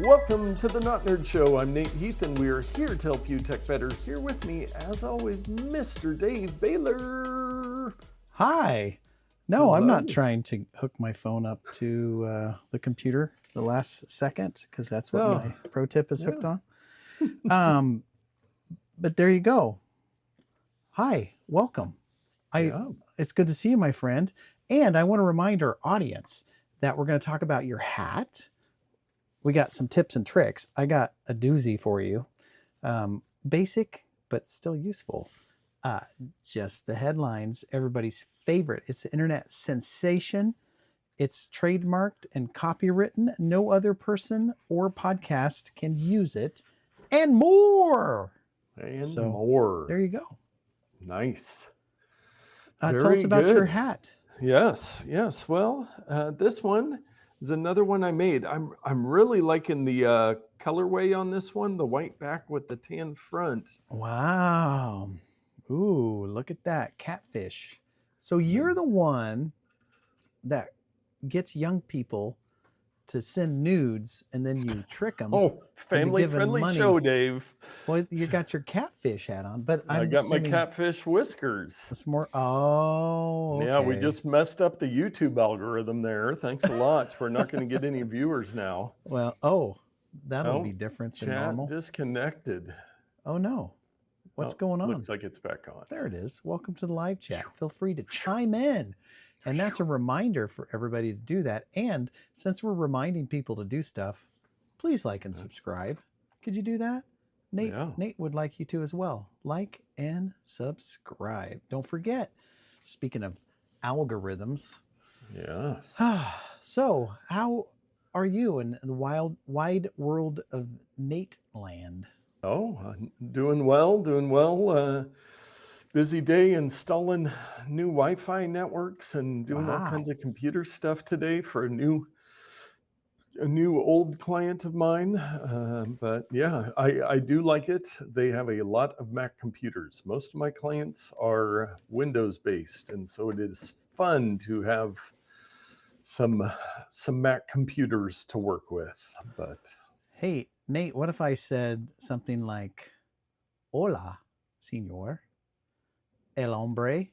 Welcome to the Not Nerd Show. I'm Nate Heath, and we are here to help you tech better. Here with me, as always, Mr. Dave Baylor. Hi. No, Hello. I'm not trying to hook my phone up to the computer the last second, because that's what my pro tip is hooked on. But there you go. Hi, welcome. It's good to see you, my friend. And I want to remind our audience that we're going to talk about your hat. We got some tips and tricks. I got a doozy for you. Basic, but still useful. Just the headlines, everybody's favorite. It's the internet sensation. It's trademarked and copywritten. No other person or podcast can use it. And more. More. There you go. Nice. Tell us about your hat. Yes. Well, this one is another one I made. I'm really liking the colorway on this one, the white back with the tan front. Wow. Ooh, look at that. Catfish. So you're the one that gets young people to send nudes, and then you trick them. Oh, family-friendly show, Dave. Well, you got your catfish hat on, but I got my catfish whiskers. It's more. Oh, okay. Yeah, we just messed up the YouTube algorithm there. Thanks a lot. We're not going to get any viewers now. Well, that'll be different than normal. Chat disconnected. Oh no. What's going on? Looks like it's back on. There it is. Welcome to the live chat. Feel free to chime in. And that's a reminder for everybody to do that. And since we're reminding people to do stuff, please like and subscribe. Could you do that? Nate would like you to as well. Like and subscribe. Don't forget, speaking of algorithms. Yes. So how are you in the wide world of Nate land? Oh, doing well. Busy day installing new Wi-Fi networks and doing all kinds of computer stuff today for a new old client of mine. But yeah, I do like it. They have a lot of Mac computers. Most of my clients are Windows based, and so it is fun to have some Mac computers to work with. But hey, Nate, what if I said something like, "Hola, señor. El hombre."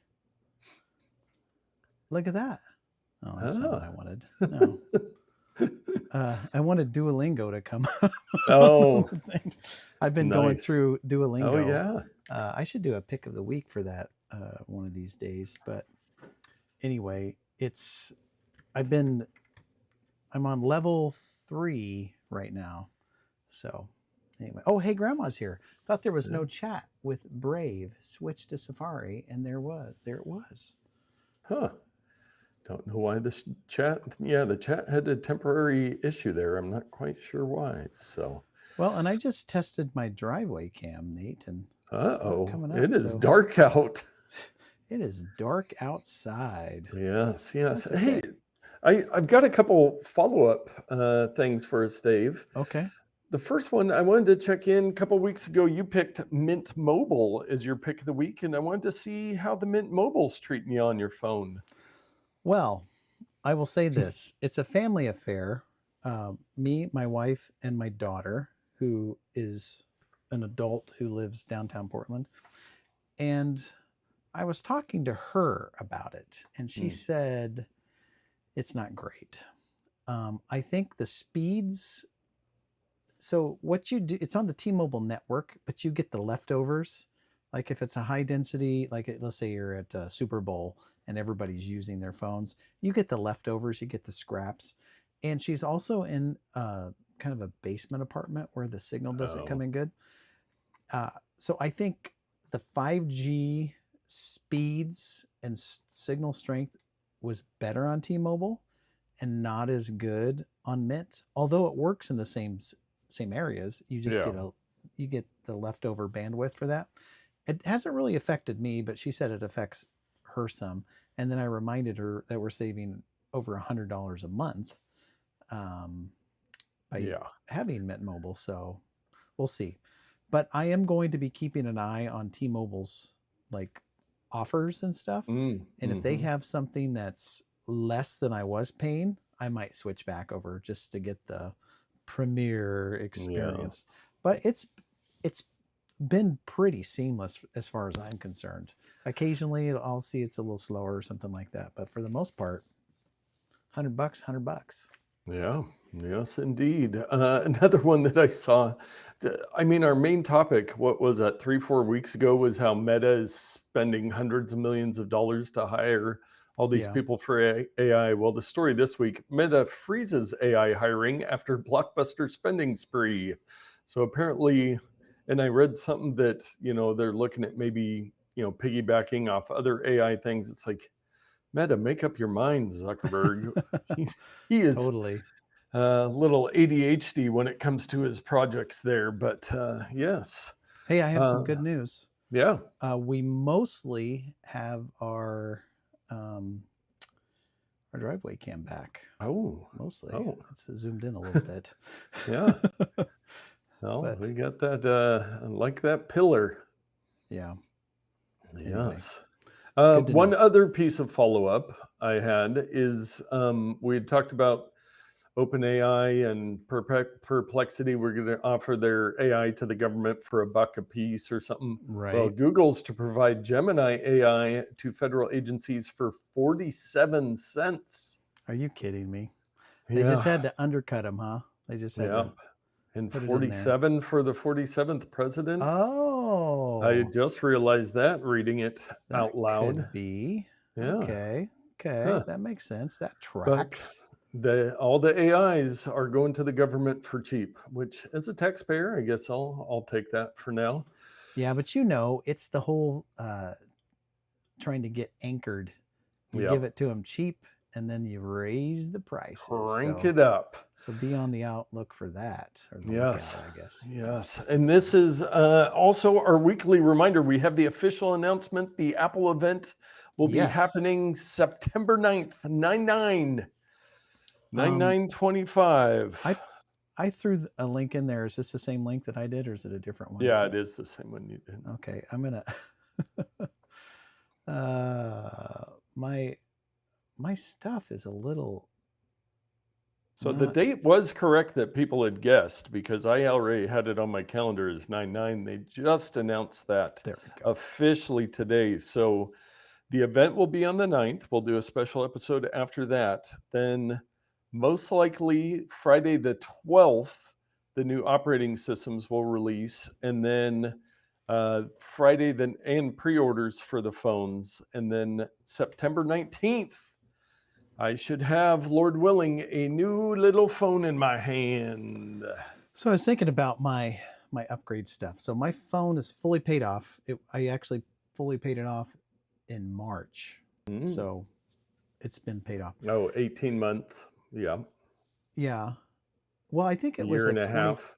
Look at that. Oh, that's not what I wanted. No. I wanted Duolingo to come up. Oh, I've been going through Duolingo. Oh, yeah. I should do a pick of the week for that one of these days. But anyway, I'm on level 3 right now. So anyway, oh, hey, Grandma's here. Thought there was no chat with Brave. Switched to Safari, and there it was. Huh. Don't know why this chat. Yeah, the chat had a temporary issue there. I'm not quite sure why. So. Well, and I just tested my driveway cam, Nate, and it is dark out. It is dark outside. Yes. Okay. Hey, I've got a couple follow-up things for us, Dave. Okay. The first one, I wanted to check in. A couple of weeks ago, you picked Mint Mobile as your pick of the week, and I wanted to see how the Mint Mobile's treating you on your phone. Well, I will say this. It's a family affair. Me, my wife, and my daughter, who is an adult who lives downtown Portland. And I was talking to her about it, and she said it's not great. I think the speeds... So what you do, it's on the T-Mobile network, but you get the leftovers. Like if it's a high density, let's say you're at Super Bowl and everybody's using their phones, you get the leftovers, you get the scraps. And she's also in kind of a basement apartment where the signal doesn't come in good. So I think the 5G speeds and signal strength was better on T-Mobile and not as good on Mint, although it works in the same areas. You just get the leftover bandwidth for that. It hasn't really affected me, but she said it affects her some. And then I reminded her that we're saving over $100 a month by having Mint Mobile. So we'll see. But I am going to be keeping an eye on T-Mobile's offers and stuff. And if they have something that's less than I was paying, I might switch back over just to get the Premiere experience. Yes. But it's been pretty seamless as far as I'm concerned. Occasionally I'll see it's a little slower or something like that, but for the most part, $100, $100. Yeah, yes, indeed. Another one that I saw, I mean, our main topic, what was that, 3, 4 weeks ago, was how Meta is spending hundreds of millions of dollars to hire all these Yeah. people for AI. Well, the story this week, Meta freezes AI hiring after blockbuster spending spree. So apparently, and I read something that, they're looking at maybe, piggybacking off other AI things. It's like, Meta, make up your mind, Zuckerberg. He, he is Totally. a little ADHD when it comes to his projects there, but yes. Hey, I have some Uh, good news. yeah. We mostly have um, our driveway cam back. Oh, Mostly, oh, it's zoomed in a little bit. yeah. Well, But we got that, like that pillar. yeah, anyway, Yes. good to One know. other piece of follow up I had is we had talked about OpenAI and Perplexity were going to offer their AI to the government for $1 a piece or something. Well, Right. Google's to provide Gemini AI to federal agencies for 47 cents. Are you kidding me? They just Yeah, had to undercut him, huh? They just had yeah. to And put it in there. 47 for the 47th president. I Oh, just realized that reading it that out loud. could be. Yeah. Okay. Okay. Huh. That makes sense. That But tracks. all the AIs are going to the government for cheap, which as a taxpayer, I guess I'll take that for now. Yeah, but it's the whole trying to get anchored. You Yeah. give it to them cheap and then you raise the prices. Crank So it up. be on the outlook for that, or the Yes. lookout, I guess Yes. to say And it this right. is also our weekly reminder. We have the official announcement. The Apple event will be Yes. happening September 9th, 9/9, Um, 9/9/25. I I threw a link in there. Is this the same link that I did, or is it a different one? Yeah, it is the same one you did. Okay, I'm gonna. uh, my my stuff is a little So the not. date was correct that people had guessed because I already had it on my calendar as 9/9. They just announced that There we go. officially today. So the event will be on the 9th. We'll do a special episode after that. Then, most likely, Friday the 12th, the new operating systems will release. And then Friday, then, and pre orders for the phones. And then September 19th, I should have, Lord willing, a new little phone in my hand. So I was thinking about my upgrade stuff. So my phone is fully paid off. I actually fully paid it off in March. Mm. So it's been paid off. Oh, 18 month. Yeah. Yeah. Well, I think A it was year a and a 20, half.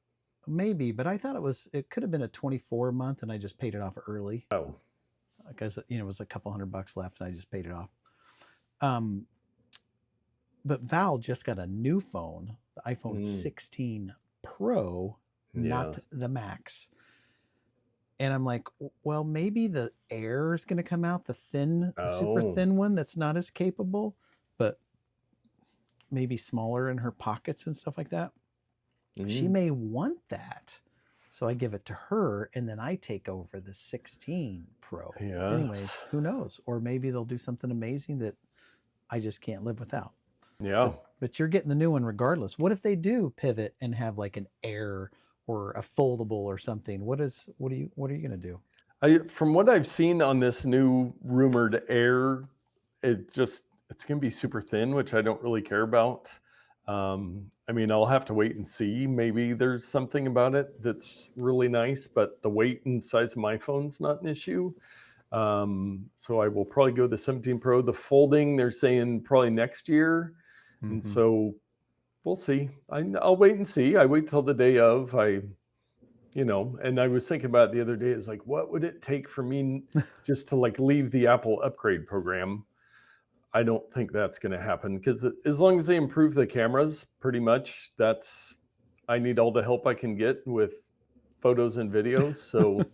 maybe, but I thought it could have been a 24 month and I just paid it off early Oh. because it was a couple $100 left and I just paid it off. Um, but Val just got a new phone, the iPhone Mm. 16 Pro, not Yes. the Max. And I'm like, well, maybe the Air is going to come out, the super Oh. thin one that's not as capable, but maybe smaller in her pockets and stuff like that. She Mm. may want that. So I give it to her and then I take over the 16 Pro. Anyway, Yes. who knows? Or maybe they'll do something amazing that I just can't live without. Yeah. But you're getting the new one regardless. What if they do pivot and have like an Air or a foldable or something? What are you going to do? From what I've seen on this new rumored Air, it's going to be super thin, which I don't really care about. I mean, I'll have to wait and see. Maybe there's something about it that's really nice, but the weight and size of my phone's not an issue. So I will probably go the 17 Pro. The folding, they're saying probably next year, and Mm-hmm. so we'll see. I'll wait and see. I wait till the day of. And I was thinking about it the other day. Is like, what would it take for me just to like leave the Apple upgrade program? I don't think that's going to happen because as long as they improve the cameras, pretty much I need all the help I can get with photos and videos. So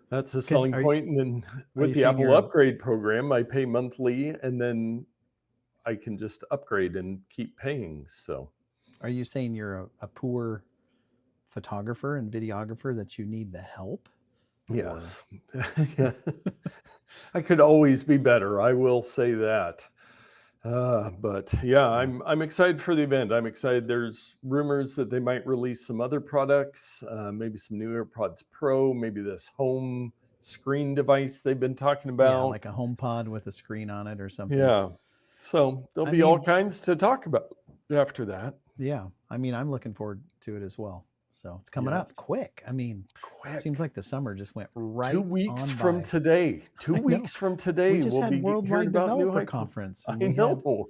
that's a Because selling point. And then are with you the saying Apple you're upgrade program, I pay monthly and then I can just upgrade and keep paying. So Are you saying you're a poor photographer and videographer that you need the help? Or Yes. Yeah. I could always be better. I will say that. But yeah, yeah. I'm excited for the event. I'm excited. There's rumors that they might release some other products, maybe some new AirPods Pro, maybe this home screen device they've been talking Yeah, like about. a home pod with a screen on it or something. Yeah. So there'll I be all mean, kinds to talk about after that. yeah. I mean, I'm looking forward to it as well. So it's coming up Yes. quick. I mean, seems Quick. like the summer just went 2 right weeks on from by. today. 2 I know. weeks from We today, just we'll had be hearing Worldwide about new Developer iPhone. Conference and I we had know.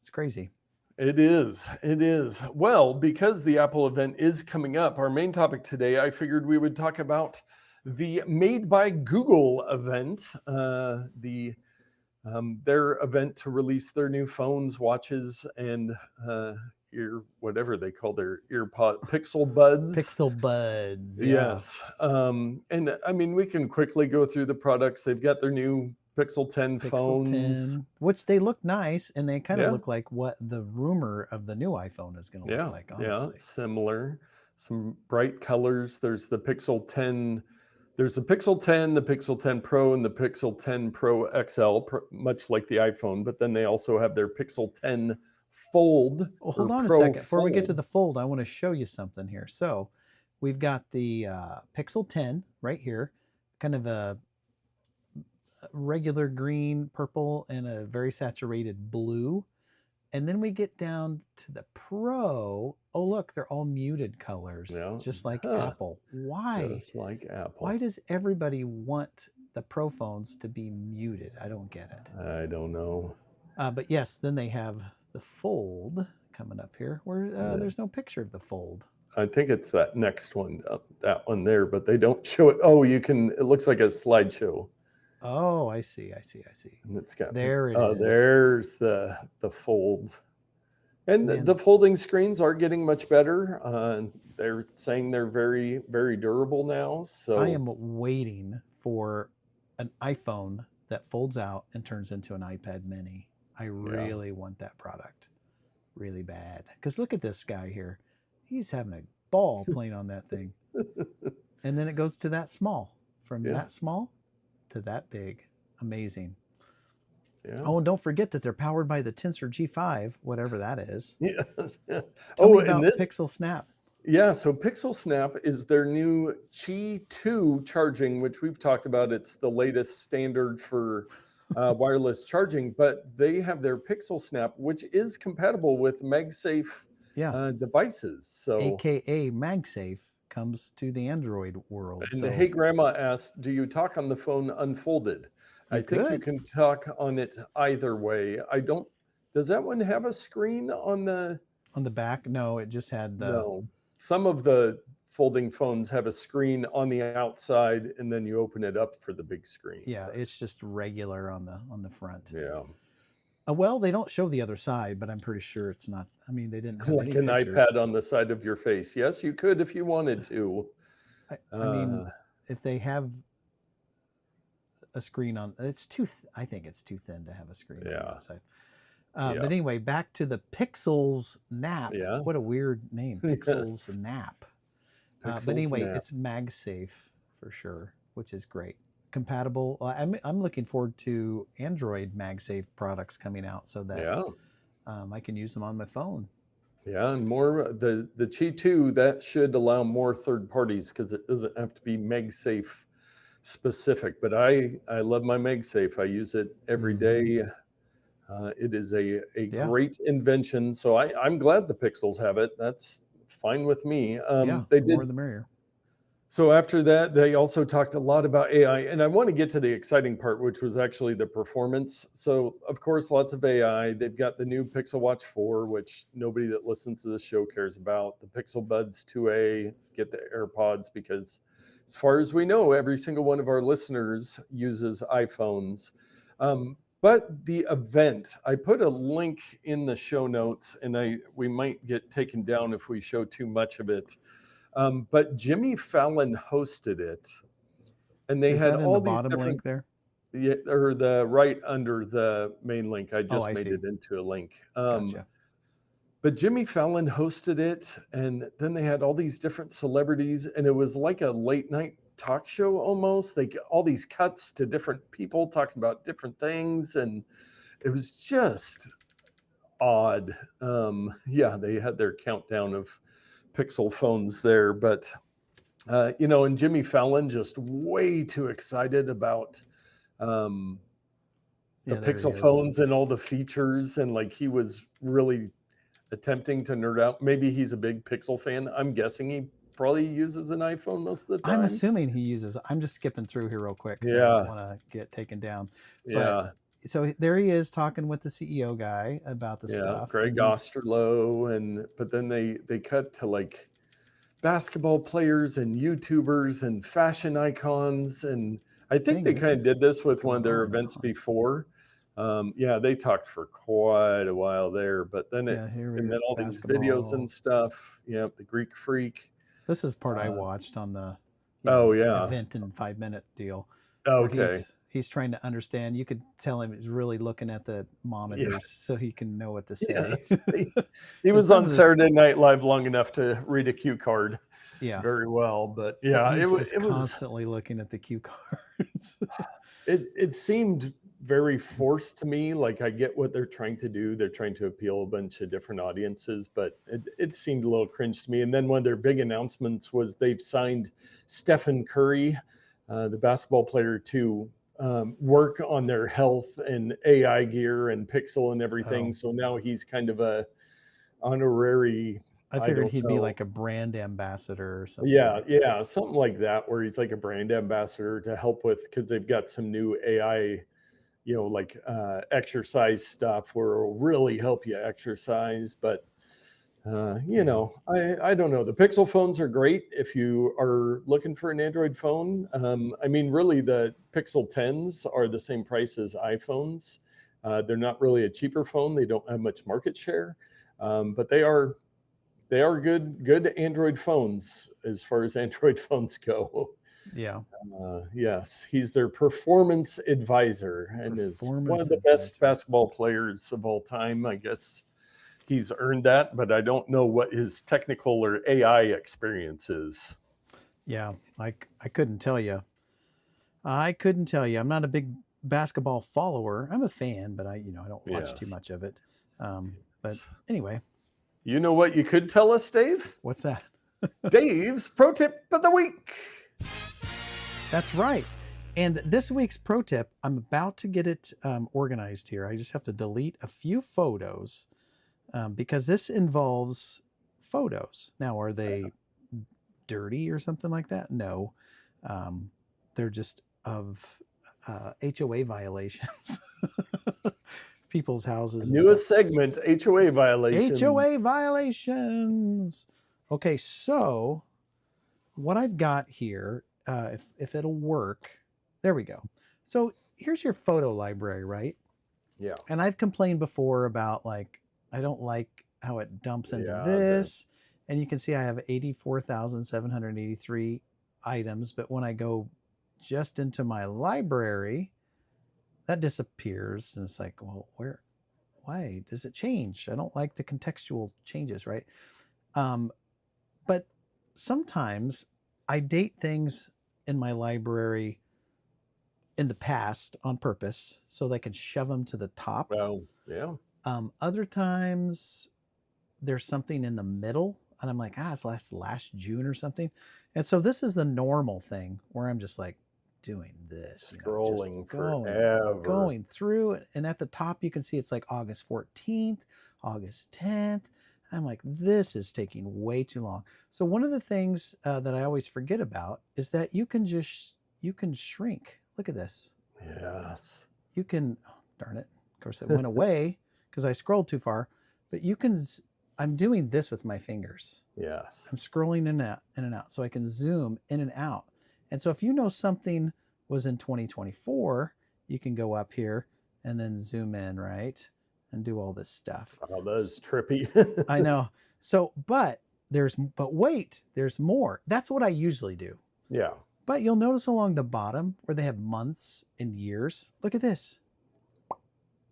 it's crazy. It is. It is. Well, because the Apple event is coming up, our main topic today, I figured we would talk about the Made by Google event, their event to release their new phones, watches, and whatever they call their earpod Pixel Buds. Pixel Buds, yeah. Yes. And I mean, we can quickly go through the products. They've got their new Pixel 10 Pixel phones. 10, which they look nice and they kind of Yeah. look like what the rumor of the new iPhone is going to look Yeah, like, yeah, honestly. similar. Some bright colors. There's the Pixel 10. There's the Pixel 10, the Pixel 10 Pro, and the Pixel 10 Pro XL, much like the iPhone. But then they also have their Pixel 10 Fold Well, or hold on a Pro second. Before we get to Fold. the fold, I want to show you something here. So we've got the Pixel 10 right here, kind of a regular green, purple, and a very saturated blue. And then we get down to the Pro. Oh, look, they're all muted colors, Yeah, just like huh, Apple. Why? just like Why Apple. does everybody want the Pro phones to be muted? I don't get it. I don't know. But yes, then they have the Fold coming up here, where Yeah, there's no picture of the Fold. I think it's that next one, that one there, but they don't show it. Oh, you can. It looks like a slideshow. Oh, I see, I see, I see. And it's got There it oh, is. there's the fold. And the Man, folding screens are getting much better. They're saying they're very, very durable now. I So am waiting for an iPhone that folds out and turns into an iPad mini. I yeah. really want that product really bad. Because look at this guy here. He's having a ball playing on that thing. And then it goes to that small. From Yeah. that small to that big. Amazing. Yeah. Oh, and don't forget that they're powered by the Tensor G5, whatever that is. Yes. Yes. Tell Oh, me and about this, Pixelsnap. yeah. So Pixelsnap is their new Qi2 charging, which we've talked about. It's the latest standard for wireless charging, but they have their Pixelsnap, which is compatible with MagSafe Yeah, devices. So, aka MagSafe comes to the Android world. and Hey So Grandma asked, "Do you talk on the phone unfolded?" I you think you could. can talk on it either way. I don't. Does that one have a screen on the? On the back, no, it just had the No. Some of the folding phones have a screen on the outside, and then you open it up for the big screen. yeah, But it's just regular on the front. yeah, Well, they don't show the other side, but I'm pretty sure it's not. I mean, they didn't have like any an iPad pictures. on the side of your face. Yes, you could if you wanted to. I mean, Uh, if they have a screen on, it's too. I think it's too thin to have a screen on the yeah, outside. yeah, But anyway, back to the Pixels Nap. yeah. What a weird name, Pixels Yes. Nap. But Pixel anyway, Snap. it's MagSafe for sure, which is great. Compatible. I'm looking forward to Android MagSafe products coming out so that Yeah. I can use them on my phone. Yeah, and more the Qi 2 that should allow more third parties because it doesn't have to be MagSafe specific. But I love my MagSafe. I use it every Hmm. day. It is a Yeah, great invention. So I'm glad the Pixels have it. That's fine with me. yeah. They The more did the merrier. so after that, they also talked a lot about AI, and I want to get to the exciting part, which was actually the performance. So, of course, lots of AI. They've got the new Pixel Watch 4, which nobody that listens to this show cares about. The Pixel Buds 2a, get the AirPods because, as far as we know, every single one of our listeners uses iPhones. But the event, I put a link in the show notes, and we might get taken down if we show too much of it, but Jimmy Fallon hosted it, and they Is had that in the all these bottom different, link there? yeah, or the right under the main link. I Oh, just I made see. it into a link. Gotcha. but Jimmy Fallon hosted it, and then they had all these different celebrities, and it was like a late night talk show almost. They get all these cuts to different people talking about different things, and it was just odd. Yeah, they had their countdown of Pixel phones there, but and Jimmy Fallon just way too excited about um, the Yeah, there he Pixel is. phones and all the features, and like he was really attempting to nerd out. Maybe he's a big Pixel fan. I'm guessing he probably uses an iPhone most of the I'm time. assuming he uses. I'm just skipping through here real quick because I don't Yeah, want to get taken down. But yeah, so there he is talking with the CEO guy about the yeah. stuff, Greg and he's Osterloh, and but then they cut to like basketball players and YouTubers and fashion icons, and I think dang, they this kind of is did this with one of going their on and events on. before. Yeah, they talked for quite a while there, but then Yeah, here we and then are, all these videos and basketball. stuff. Yeah, the Greek Freak. This is part I Uh, watched on the, oh yeah. event in 5 minute deal, where Okay. he's trying to understand. You could tell him he's really looking at the Yeah. monitors so he can know what to say. Yes. He And was some on of the Saturday Night Live long enough to read a cue card yeah, very well, but but yeah, he's just it was constantly looking at the cue cards. it seemed very forced to me. Like I get what they're trying to do. They're trying to appeal a bunch of different audiences, but it seemed a little cringe to me. And then one of their big announcements was they've signed Stephen Curry, the basketball player, to work on their health and AI gear and Pixel and everything. Oh, So now he's kind of a honorary, I I figured don't he'd be know. like a brand ambassador or something Yeah, like that. yeah, something like that, where he's like a brand ambassador to help with because they've got some new AI, like exercise stuff where it'll really help you exercise. But Yeah. I don't know. The Pixel phones are great if you are looking for an Android phone. I mean, really, the Pixel 10s are the same price as iPhones. They're not really a cheaper phone. They don't have much market share, but they are good Android phones as far as Android phones go. Yeah. Yes, he's their performance advisor and is one of Performance the best advisor. basketball players of all time. I guess he's earned that, but I don't know what his technical or AI experience is. Yeah. I couldn't tell you. I couldn't tell you. I'm not a big basketball follower. I'm a fan, but I don't watch too Yes. much of it. But anyway, You know what you could tell us, Dave? what's that? Dave's pro tip of the week. That's right. And this week's pro tip, I'm about to get it organized here. I just have to delete a few photos because this involves photos. Now, are they dirty or something like that? No. They're just of HOA violations, people's houses and stuff. Newest segment, HOA violation. HOA violations. Okay, so what I've got here, if it'll work, there we go. So here's your photo library, right? Yeah. And I've complained before about like I don't like how it dumps into Yeah. this, and you can see I have 84,783 items, but when I go just into my library, that disappears, and it's like, well, why does it change? I don't like the contextual changes, right? But sometimes I date things in my library in the past on purpose so they can shove them to the top. Well, yeah. Other times there's something in the middle, and I'm like, it's last June or something. And so this is the normal thing where I'm just like doing this, just Scrolling going forever. through it. And at the top you can see it's like August 14th, August 10th. I'm like, this is taking way too long. So one of the things that I always forget about is that you can shrink. Look at this. Yes. You can, oh, darn it. Of course, it went away because I scrolled too far. But I'm doing this with my fingers. Yes. I'm scrolling in and out, so I can zoom in and out. And so if you know something was in 2024, you can go up here and then zoom in, right? And do all this stuff. Oh, that is trippy. I know. So, but wait, there's more. That's what I usually do. Yeah. But you'll notice along the bottom where they have months and years. Look at this.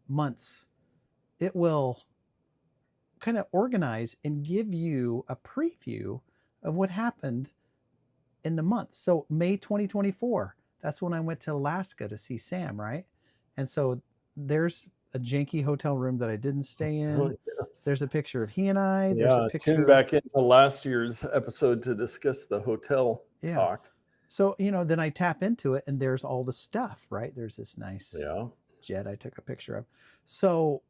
Months. It will kind of organize and give you a preview of what happened in the month. So May 2024, that's when I went to Alaska to see Sam, right? And so there's a janky hotel room that I didn't stay Oh, in. yes. There's a picture of he and I. There's a Yeah, tune picture. back into last year's episode to discuss the hotel Yeah. talk. So, then I tap into it and there's all the stuff, right? There's this nice Yeah. jet I took a picture of. So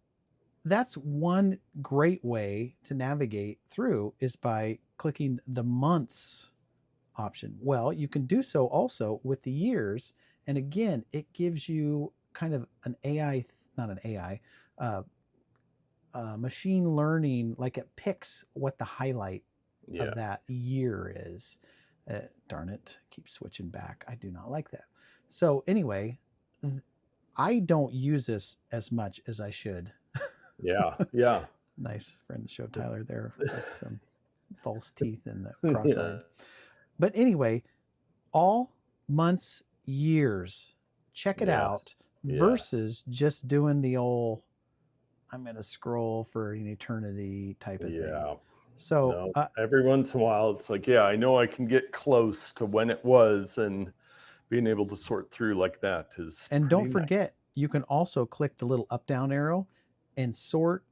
that's one great way to navigate through is by clicking the months option. Well, you can do so also with the years. And again, it gives you kind of an AI, not an AI, uh, machine learning, like it picks what the highlight of Yes. that year is. Darn it, keep switching back. I do not like that. So, anyway, I don't use this as much as I should. Yeah. Yeah. Nice friend of the show, Tyler, there with some false teeth and cross eyed. Yeah. But anyway, all months, years, check it Yes. out Yes. versus just doing the old, I'm going to scroll for an eternity type of thing. Yeah. So, No, every once in a while, it's like, yeah, I know I can get close to when it was, and being able to sort through like that is and pretty don't nice. forget, you can also click the little up down arrow and sort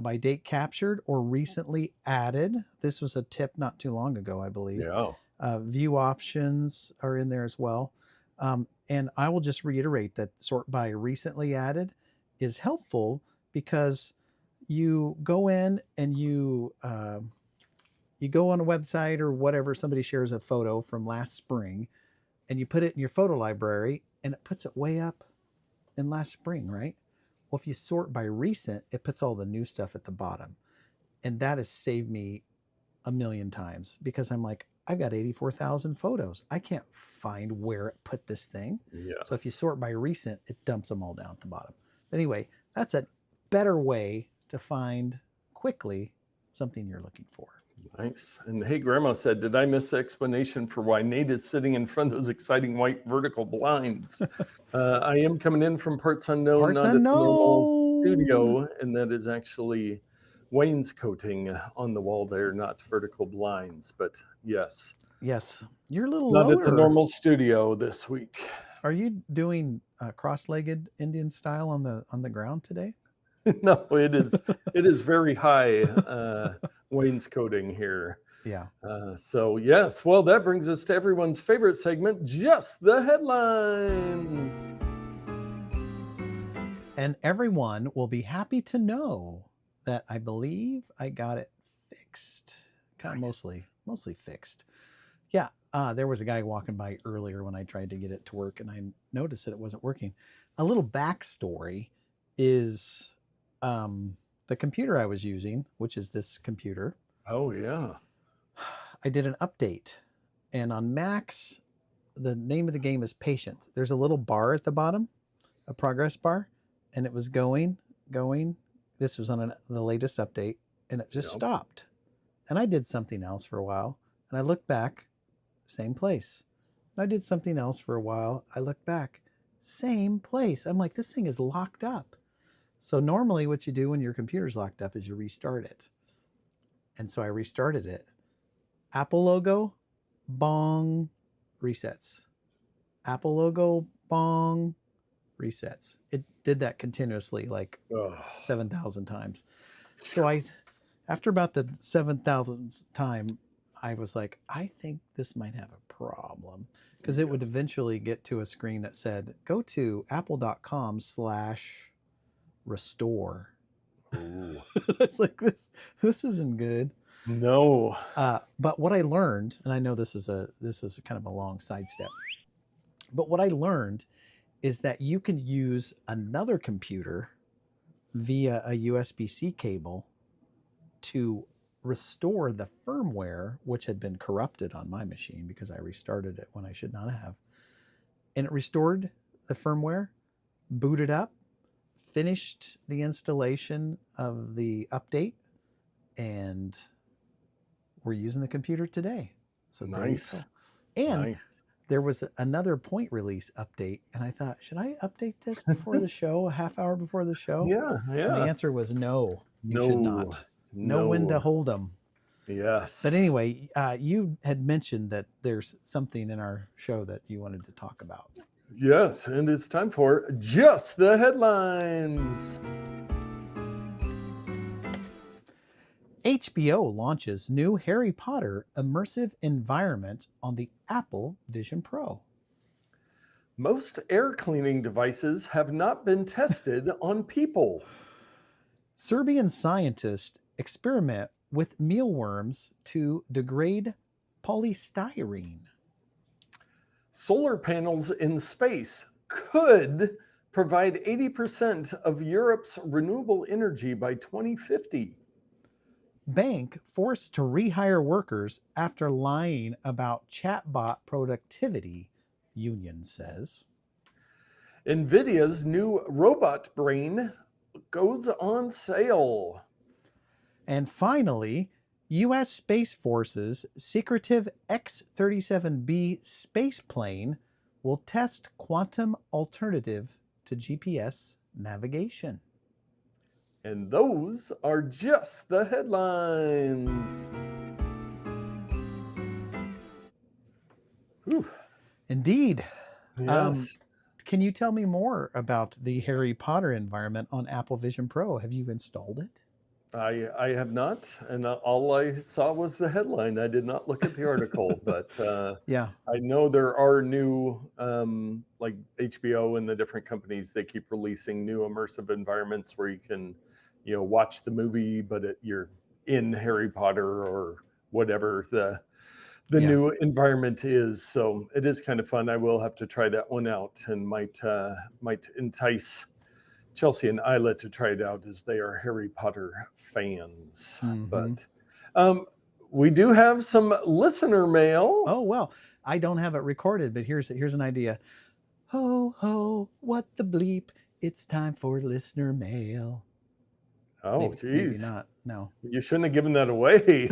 by date captured or recently added. This was a tip not too long ago, I believe. Yeah. View options are in there as well. And I will just reiterate that sort by recently added is helpful because you go in and you go on a website or whatever, somebody shares a photo from last spring and you put it in your photo library and it puts it way up in last spring, right? Well, if you sort by recent, it puts all the new stuff at the bottom. And that has saved me a million times because I'm like, I've got 84,000 photos. I can't find where it put this thing. So if you Yes. sort by recent, it dumps them all down at the bottom. Anyway, that's a better way to find quickly something you're looking for. Nice. And hey, Grandma said, did I miss the explanation for why Nate is sitting in front of those exciting white vertical blinds? I am coming in from parts unknown, Parts not at the normal unknown. studio, and that is actually wainscoting on the wall there, not vertical blinds. But yes, Yes, you're a little not at the lower. normal studio this week. Are you doing cross-legged Indian style on the ground today? No, it is very high wainscoting here. Yeah. So yes, well, that brings us to everyone's favorite segment, just the headlines. And everyone will be happy to know that I believe I got it fixed. Kind of Nice. mostly fixed. Yeah. There was a guy walking by earlier when I tried to get it to work and I noticed that it wasn't working. A little backstory is the computer I was using, which is this computer. Oh yeah. I did an update. And on Macs, the name of the game is patient. There's a little bar at the bottom, a progress bar, and it was going. This was on the latest update, and it just Yep. stopped. And I did something else for a while, and I looked back, same place. And I did something else for a while. I looked back, same place. I'm like, this thing is locked up. So normally, what you do when your computer's locked up is you restart it. And so I restarted it. Apple logo, bong, resets. Apple logo, bong, resets. It did that continuously like Oh, 7,000 times. So after about the 7,000th time, I was like, I think this might have a problem because it would yes. eventually get to a screen that said, go to apple.com/restore. Ooh. It's like, this isn't good. No. But what I learned, and I know this is kind of a long sidestep, but what I learned is that you can use another computer via a USB-C cable to restore the firmware, which had been corrupted on my machine because I restarted it when I should not have. And it restored the firmware, booted up, finished the installation of the update, and we're using the computer today. So there you Nice. go. And Nice. there was another point release update, and I thought, should I update this before the show, a half hour before the show? Yeah. And the Yeah. answer was no, you should No. not. Know when to No. hold them. But Yes. anyway, you had mentioned that there's something in our show that you wanted to talk about. Yes, and it's time for just the headlines. HBO launches new Harry Potter immersive environment on the Apple Vision Pro. Most air cleaning devices have not been tested on people. Serbian scientists experiment with mealworms to degrade polystyrene. Solar panels in space could provide 80% of Europe's renewable energy by 2050. Bank forced to rehire workers after lying about chatbot productivity, union says. NVIDIA's new robot brain goes on sale. And finally, U.S. Space Force's secretive X 37B space plane will test quantum alternative to GPS navigation. And those are just the headlines. Whew. Indeed. Um, Yes. can you tell me more about the Harry Potter environment on Apple Vision Pro? Have you installed it? I have not, and all I saw was the headline. I did not look at the article, but Yeah, I know there are new, like HBO and the different companies. They keep releasing new immersive environments where you can, watch the movie, but you're in Harry Potter or whatever the yeah. new environment is. So it is kind of fun. I will have to try that one out, and might entice Chelsea and Isla to try it out as they are Harry Potter fans. Hmm. But um, we do have some listener mail. Oh well, I don't have it recorded, but here's an idea. Ho ho, what the bleep? It's time for listener mail. Oh, Maybe geez. not. No. You shouldn't have given that away.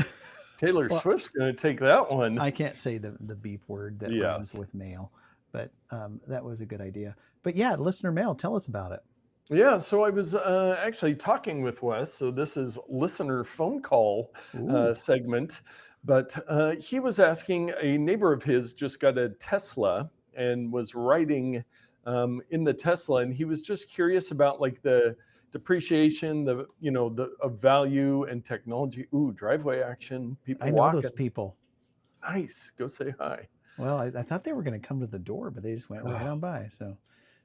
Taylor Well, Swift's going to take that one. I can't say the beep word that rhymes Yes. with mail, but that was a good idea. But yeah, listener mail. Tell us about it. Yeah, so I was actually talking with Wes. So this is listener phone call Ooh. segment, but he was asking a neighbor of his just got a Tesla and was riding in the Tesla, and he was just curious about like the depreciation, the of value and technology. Ooh, driveway action, people I know those walking. people. Nice, go say hi. Well, I thought they were going to come to the door, but they just went right Ah. on by. So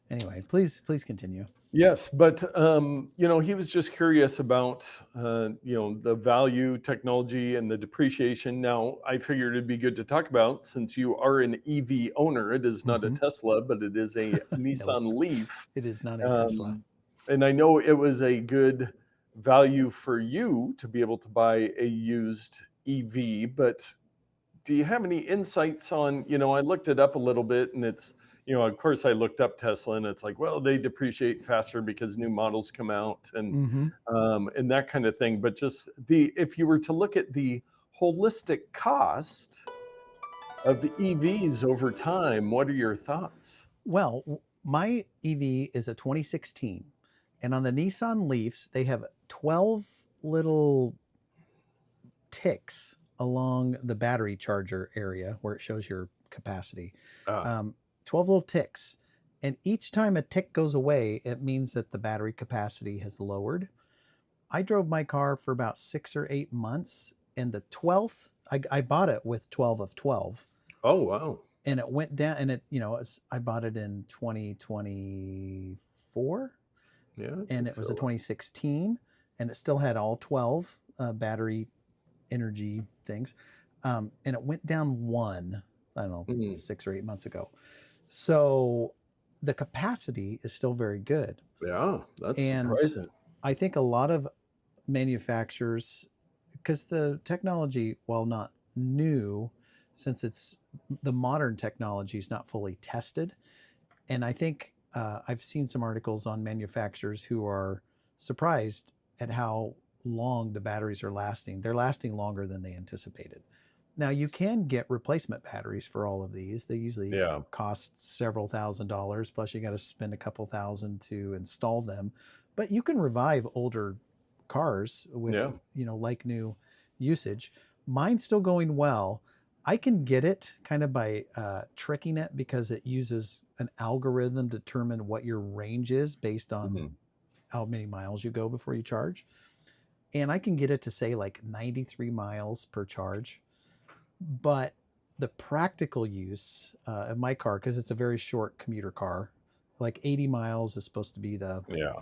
anyway, please continue. Yes, but he was just curious about the value, technology, and the depreciation. Now, I figured it'd be good to talk about since you are an EV owner. It is not a Hmm. Tesla, but it is a No, Nissan Leaf, it is not a Tesla. um, and I know it was a good value for you to be able to buy a used EV. But do you have any insights on, I looked it up a little bit and it's, of course I looked up Tesla and it's like, well, they depreciate faster because new models come out Hmm. and that kind of thing. But just if you were to look at the holistic cost of EVs over time, what are your thoughts? Well, my EV is a 2016, and on the Nissan Leafs, they have 12 little ticks along the battery charger area where it shows your capacity. Ah, Um, 12 little ticks. And each time a tick goes away, it means that the battery capacity has lowered. I drove my car for about 6 or 8 months, and the 12th, I bought it with 12 of 12, oh, wow. and it went down. And I bought it in 2024, Yeah, I and think it was a so. 2016, and it still had all 12 battery energy things. And it went down one, I don't know, Mm, 6 or 8 months ago. So the capacity is still very good. yeah, that's And surprising. I think a lot of manufacturers, because the technology, while not new, since it's the modern technology is not fully tested. And I think I've seen some articles on manufacturers who are surprised at how long the batteries are lasting. They're lasting longer than they anticipated. Now, you can get replacement batteries for all of these. They usually Yeah. cost several $1,000s, plus you got to spend a couple thousand to install them. But you can revive older cars with, Yeah. like new usage. Mine's still going well. I can get it kind of by tricking it because it uses an algorithm to determine what your range is based on Mhm. how many miles you go before you charge. And I can get it to say like 93 miles per charge. But the practical use of my car, because it's a very short commuter car, like 80 miles is supposed to be the Yeah.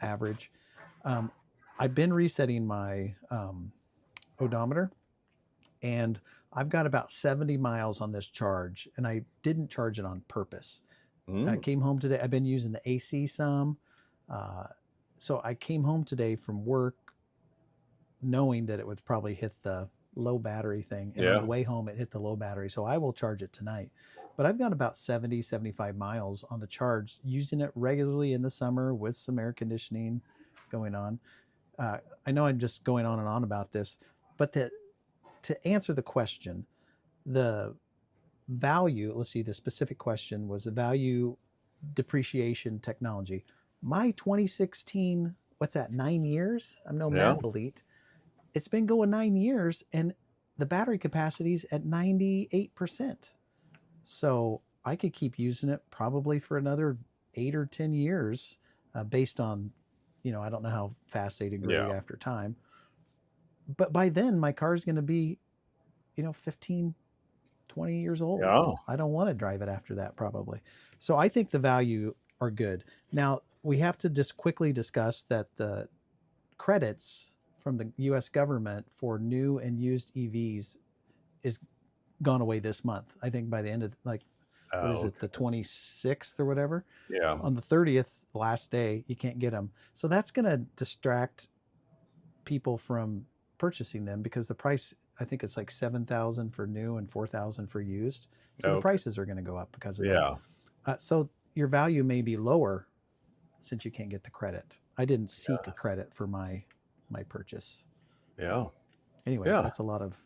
average. Um, I've been resetting my odometer, and I've got about 70 miles on this charge, and I didn't charge it on purpose. I Mm. came home today. I've been using the AC some. Uh, so I came home today from work knowing that it would probably hit the low battery thing. And on the Yeah. way home, it hit the low battery. So I will charge it tonight. But I've got about 70, 75 miles on the charge, using it regularly in the summer with some air conditioning going on. I know I'm just going on and on about this, but to answer the question, the value, let's see, the specific question was the value depreciation technology. My 2016, what's that, 9 years? I'm no Yeah. math elite. It's been going 9 years, and the battery capacity is at 98%. So I could keep using it probably for another 8 or 10 years, based on, I don't know how fast they degrade Yeah. after time. But by then, my car is going to be, 15, 20 years old. Yeah. I don't want to drive it after that, probably. So I think the value are good. Now, we have to just quickly discuss that the credits from the US government for new and used EVs is gone away this month. I think by the end of, like, what is it, the Okay. 26th or whatever? Yeah. On the 30th, last day, you can't get them. So that's going to distract people from purchasing them, because the price, I think it's like 7,000 for new and 4,000 for used. So the Okay. prices are going to go up because of that. Yeah. So your value may be lower since you can't get the credit. I didn't seek a credit for my purchase. But Yeah. anyway, Yeah. that's a lot of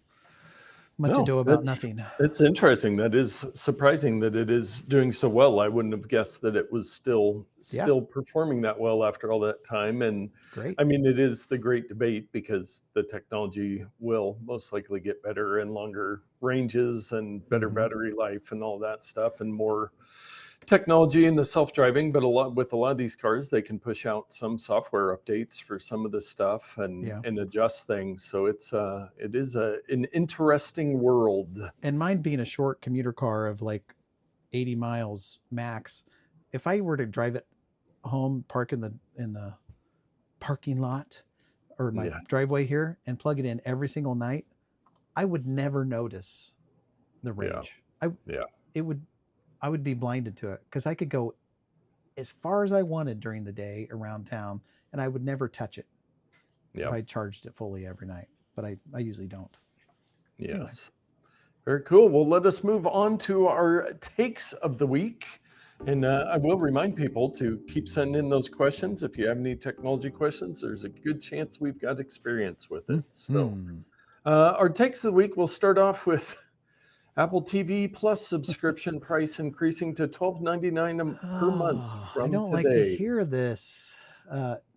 much No, ado about that's nothing. it's interesting. That is surprising that it is doing so well. I wouldn't have guessed that it was still Yeah, still performing that well after all that time. And great. I mean, it is the great debate because the technology will most likely get better and longer ranges and better Mm-hmm. battery life and all that stuff and more technology in the self-driving. But a lot of these cars, they can push out some software updates for some of the stuff Yeah. and adjust things. So it is an interesting world. And mine being a short commuter car of like 80 miles max, if I were to drive it home, park in the parking lot or my Yeah. driveway here and plug it in every single night, I would never notice the Yeah. range. I Yeah. it would I would be blinded to it because I could go as far as I wanted during the day around town, and I would never touch it if Yeah. I charged it fully every night. But I usually don't. Anyway. Yes. Very cool. Well, let us move on to our takes of the week. And I will remind people to keep sending in those questions. If you have any technology questions, there's a good chance we've got experience with it. So, Hmm. our takes of the week, we'll start off with Apple TV Plus subscription price increasing to $12.99 per month I from don't like to today. hear this.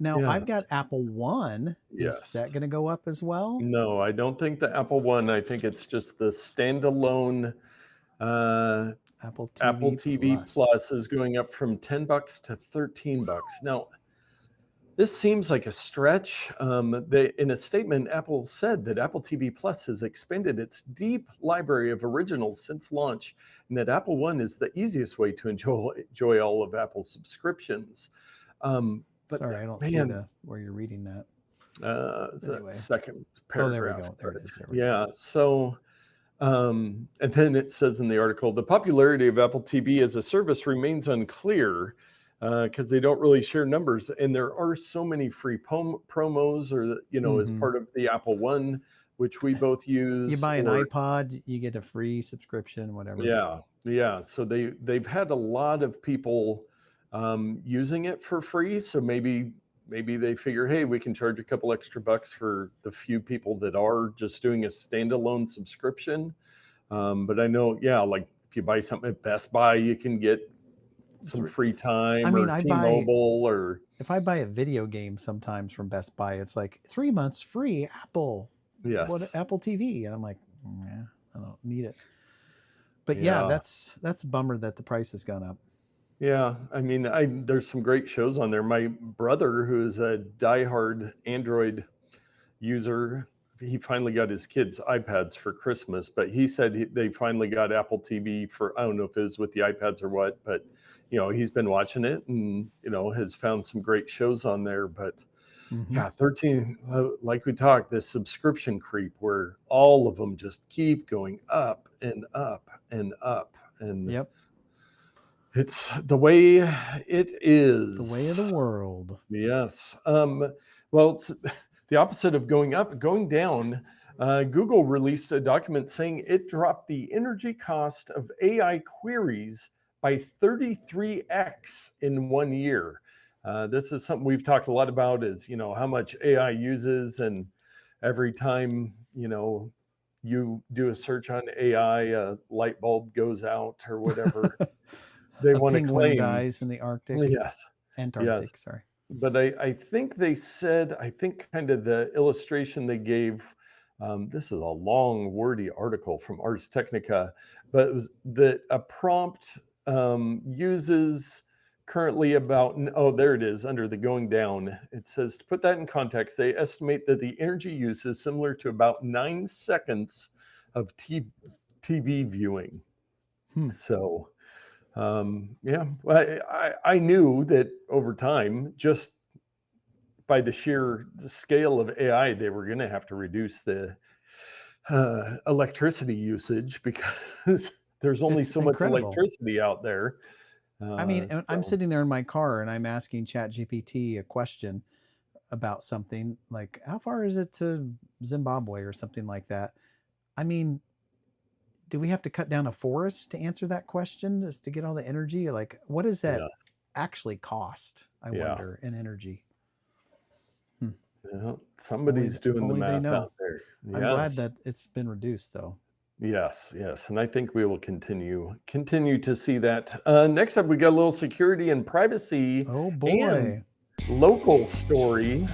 Now I've Yes. got Apple One. Is Yes. that going to go up as well? No, I don't think the Apple One. I think it's just the standalone uh, Apple Apple TV TV Plus. Plus is going up from $10 to $13. Now, this seems like a stretch. In a statement, Apple said that Apple TV Plus has expanded its deep library of originals since launch, and that Apple One is the easiest way to enjoy all of Apple's subscriptions. But Sorry, I don't see man, the where you're reading that. the Anyway. second Oh, there we paragraph. go. There But it is. There we go. yeah, so and then it says in the article, the popularity of Apple TV as a service remains unclear because they don't really share numbers. And there are so many free promos, or as Hmm. part of the Apple One, which we both You use, buy an or iPod, you get a free subscription, whatever. yeah, yeah. So they've had a lot of people using it for free. So maybe they figure, hey, we can charge a couple extra bucks for the few people that are just doing a standalone subscription. But I know, yeah, like if you buy something at Best Buy, you can get some free I time mean, or T-Mobile or if I buy a video game sometimes from Best Buy, it's like 3 months free Apple, what yes. Apple TV, and I'm like, yeah, I don't need it. But yeah, Yeah. that's a bummer that the price has gone up. Yeah, I mean, I there's some great shows on there. My brother, who's a diehard Android user, he finally got his kids iPads for Christmas, but he said they finally got Apple TV for, I don't know if it was with the iPads or what, but he's been watching it and has found some great shows on there. But Mm-hmm. yeah, 13, like we talked, this subscription creep where all of them just keep going up and up and up. And Yep, it's the way it the way of the is. world. Yes. Well, it's the opposite of going up, going down. Google released a document saying it dropped the energy cost of AI queries by 33x in 1 year. This is something we've talked a lot about is, how much AI uses, and every time, you do a search on AI, a light bulb goes out or whatever. They A want to penguin claim, dies in the Arctic, yes, yes. Antarctic. Sorry. But I think they said, I think kind of the illustration they gave, this is a long, wordy article from Ars Technica, but it was that a prompt uses currently about, oh, there it is under the going down. It says, to put that in context, they estimate that the energy use is similar to about 9 seconds of TV viewing. Hmm. So, yeah, I knew that over time, just by the sheer scale of AI, they were going to have to reduce the electricity usage because there's only It's so much incredible. electricity out there. I mean, I'm So, sitting there in my car and I'm asking ChatGPT a question about something like, how far is it to Zimbabwe or something like that? I mean, do we have to cut down a forest to answer that question just to get all the energy? Or like, what does that yeah, actually cost? I yeah, wonder in energy. Hmm. yeah. Somebody's doing the Only they math know. out there. I'm glad Yes, that it's been reduced though. yes, yes, and I think we will continue to see that. Next up, we got a little security and privacy Oh and boy. local story.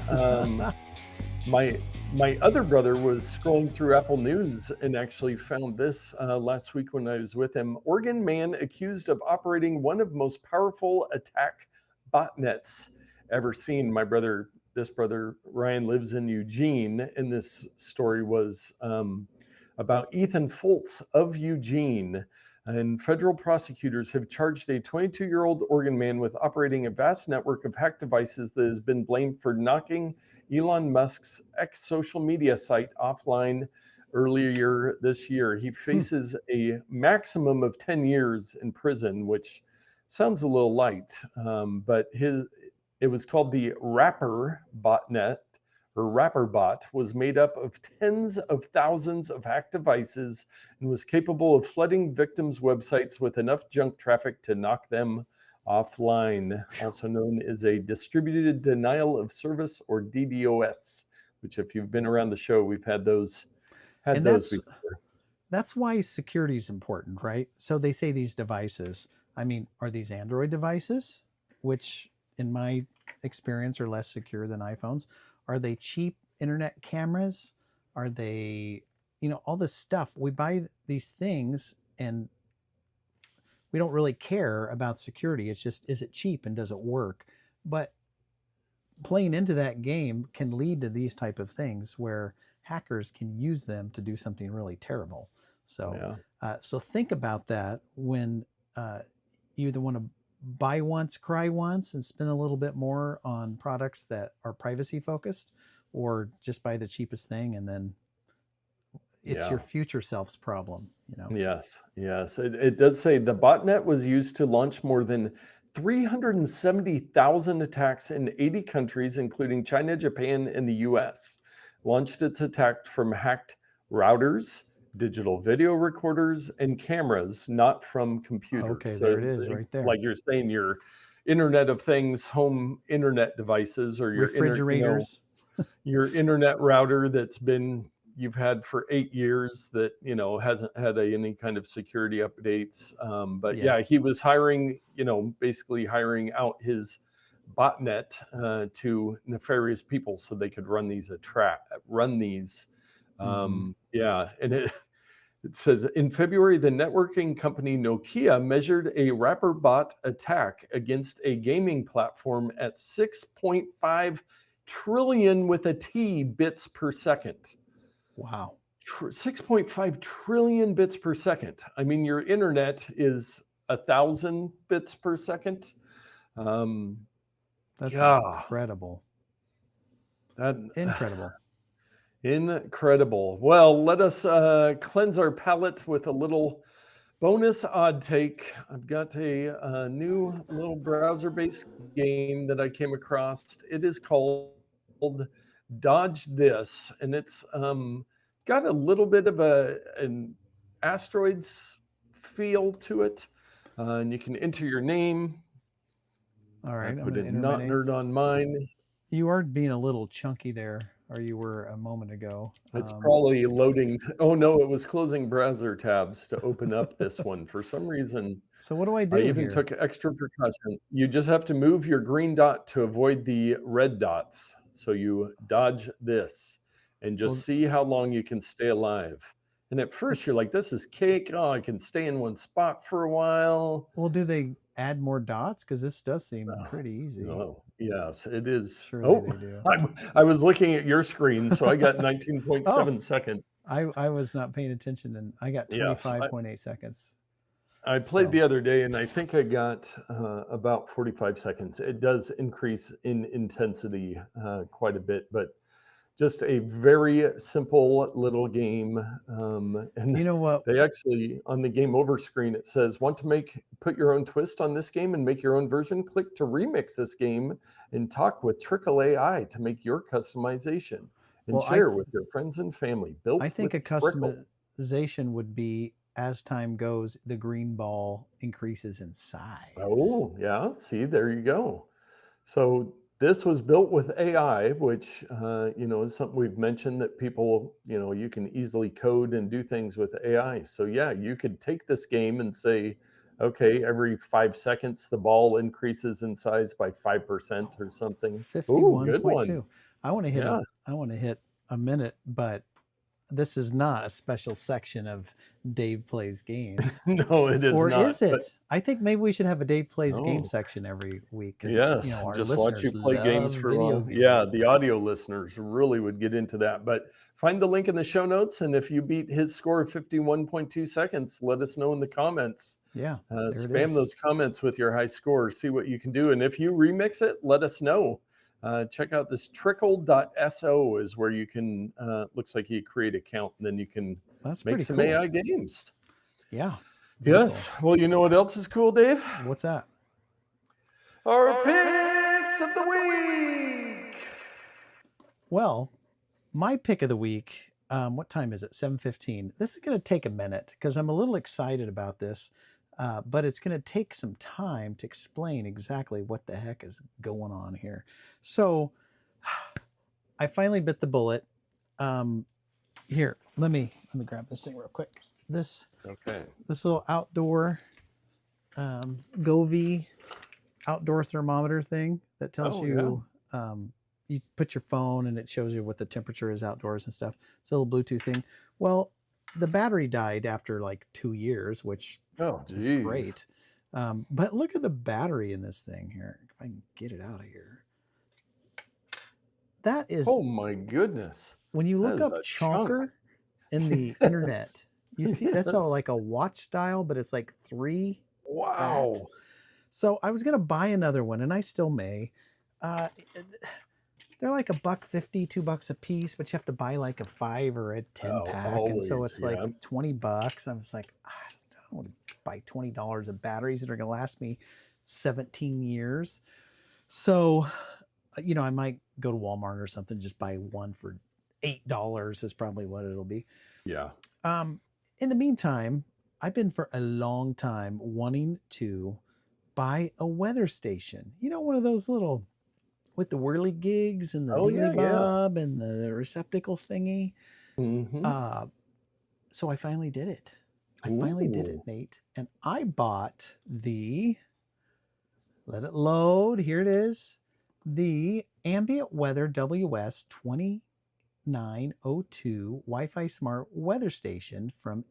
My other brother was scrolling through Apple News and actually found this last week when I was with him. Oregon man accused of operating one of most powerful attack botnets ever seen. This brother Ryan lives in Eugene, and this story was about Ethan Foltz of Eugene. And federal prosecutors have charged a 22-year-old Oregon man with operating a vast network of hacked devices that has been blamed for knocking Elon Musk's ex social media site offline earlier this year. He Hmm. faces a maximum of 10 years in prison, which sounds a little light, but it was called the Rapper botnet, or RapperBot, was made up of tens of thousands of hacked devices and was capable of flooding victims' websites with enough junk traffic to knock them offline, also known as a distributed denial of service, or DDoS, which, if you've been around the show, we've had And those before. that's why security is important, right? So they say these devices, I mean, are these Android devices, which in my experience are less secure than iPhones? Are they cheap internet cameras? Are they, all this stuff? We buy these things and we don't really care about security. It's just, is it cheap and does it work? But playing into that game can lead to these type of things where hackers can use them to do something really terrible. So, Yeah. so think about that when you either want to buy once, cry once, and spend a little bit more on products that are privacy focused, or just buy the cheapest thing and then it's your Yeah. future self's problem. Yes, yes. It does say the botnet was used to launch more than 370,000 attacks in 80 countries, including China, Japan, and the US. Launched its attack from hacked routers, digital video recorders, and cameras, not from computers. Okay, So, there it is right there. like you're saying, your Internet of Things home internet devices, or Refrigerators. your internet router that's been you've had for 8 years that hasn't had any kind of security updates. But Yeah. yeah, he was hiring, basically hiring out his botnet to nefarious people so they could run these. Hmm. Yeah, and it says in February, the networking company Nokia measured a wrapper bot attack against a gaming platform at 6.5 trillion with a T bits per second. Wow. 6.5 trillion bits per second. I mean, your internet is 1,000 bits per second. Um, That's yeah, incredible. that Incredible. incredible. Well, let us cleanse our palate with a little bonus odd take. I've got a new little browser-based game that I came across. It is called Dodge This, and it's got a little bit of an asteroids feel to it. And you can enter your name. All I right. I'm put going to in enter my not name. nerd on mine. You are being a little chunky there, or you were a moment ago. It's probably loading. Oh no, it was closing browser tabs to open up this one. For some reason, So what do I I do even here? took extra precaution. You just have to move your green dot to avoid the red dots. So you dodge this and just Well, see how long you can stay alive. And at first you're this. like, this is cake. Oh, I can stay in one spot for a while. Well, do they add more dots? Because this does seem Oh, pretty easy. no. Yes, it is. Surely Oh, they do. I was looking at your screen, so I got Oh, 19.7 seconds. I was not paying attention, and I got Yes, 25.8 seconds. I played So, the other day and I think I got about 45 seconds. It does increase in intensity quite a bit, but just a very simple little game. And you know what? they actually, on the game over screen, it says, want to put your own twist on this game and make your own version? Click to remix this game and talk with Trickle AI to make your customization and Well, share with your friends and family. I Built think with a Trickle. customization would be as time goes, the green ball increases in size. Oh, yeah. See, there you go. So this was built with AI, which is something we've mentioned that people, you can easily code and do things with AI. So yeah, you could take this game and say, okay, every 5 seconds the ball increases in size by 5% or something. Oh, good one. 51.2. I want to hit a Yeah. I want to hit a minute, but this is not a special section of Dave Plays Games. No, it is Or not. is But it? I think maybe we should have a Dave Plays Game oh, section every week because yes, our just watch listeners you play games love for a video while. Yeah, games. the audio listeners really would get into that. But find the link in the show notes, and if you beat his score of 51.2 seconds, let us know in the comments. Yeah, there it Spam is. those comments with your high score, see what you can do. And if you remix it, let us know. Check out this trickle.so is where you can, looks like you create an account and then you can That's make pretty some cool. AI games. Yeah, very cool. Yes. Well, you know what else is cool, Dave? What's that? Our picks of the week. Well, my pick of the week. What time is it? 7:15. This is going to take a minute because I'm a little excited about this, but it's going to take some time to explain exactly what the heck is going on here. So, I finally bit the bullet. Um, Here, let me grab this thing real quick. This Okay. this little outdoor Govee outdoor thermometer thing that tells Oh, yeah. you you put your phone and it shows you what the temperature is outdoors and stuff. It's a little Bluetooth thing. Well, the battery died after like 2 years, which Oh, is geez. great. But look at the battery in this thing here. If I can get it out of here. That Oh, is my goodness. when you That look is up a chunk. chonker in the Yes. internet, you see that's all Yes. like a watch style, but it's like three fat. Wow. So I was gonna buy another one, and I still may. Uh, they're like $1.50, $2 a piece, but you have to buy like a 5 or a 10 Oh, pack, and so always. it's like Yeah. $20. I was like, I don't want to buy $20 of batteries that are gonna last me 17 years. So, I might go to Walmart or something, just buy one for $8 is probably what it'll be. Yeah. Um, in the meantime, I've been for a long time wanting to buy a weather station. One of those little with the whirly gigs and the Oh, dealy yeah. Yeah. bob and the receptacle thingy. Mm-hmm. Uh, so I finally did it. I finally did it, Ooh. Nate. And I bought the, let it load. Here it is. The Ambient Weather WS 2902 Wi Fi Smart Weather Station from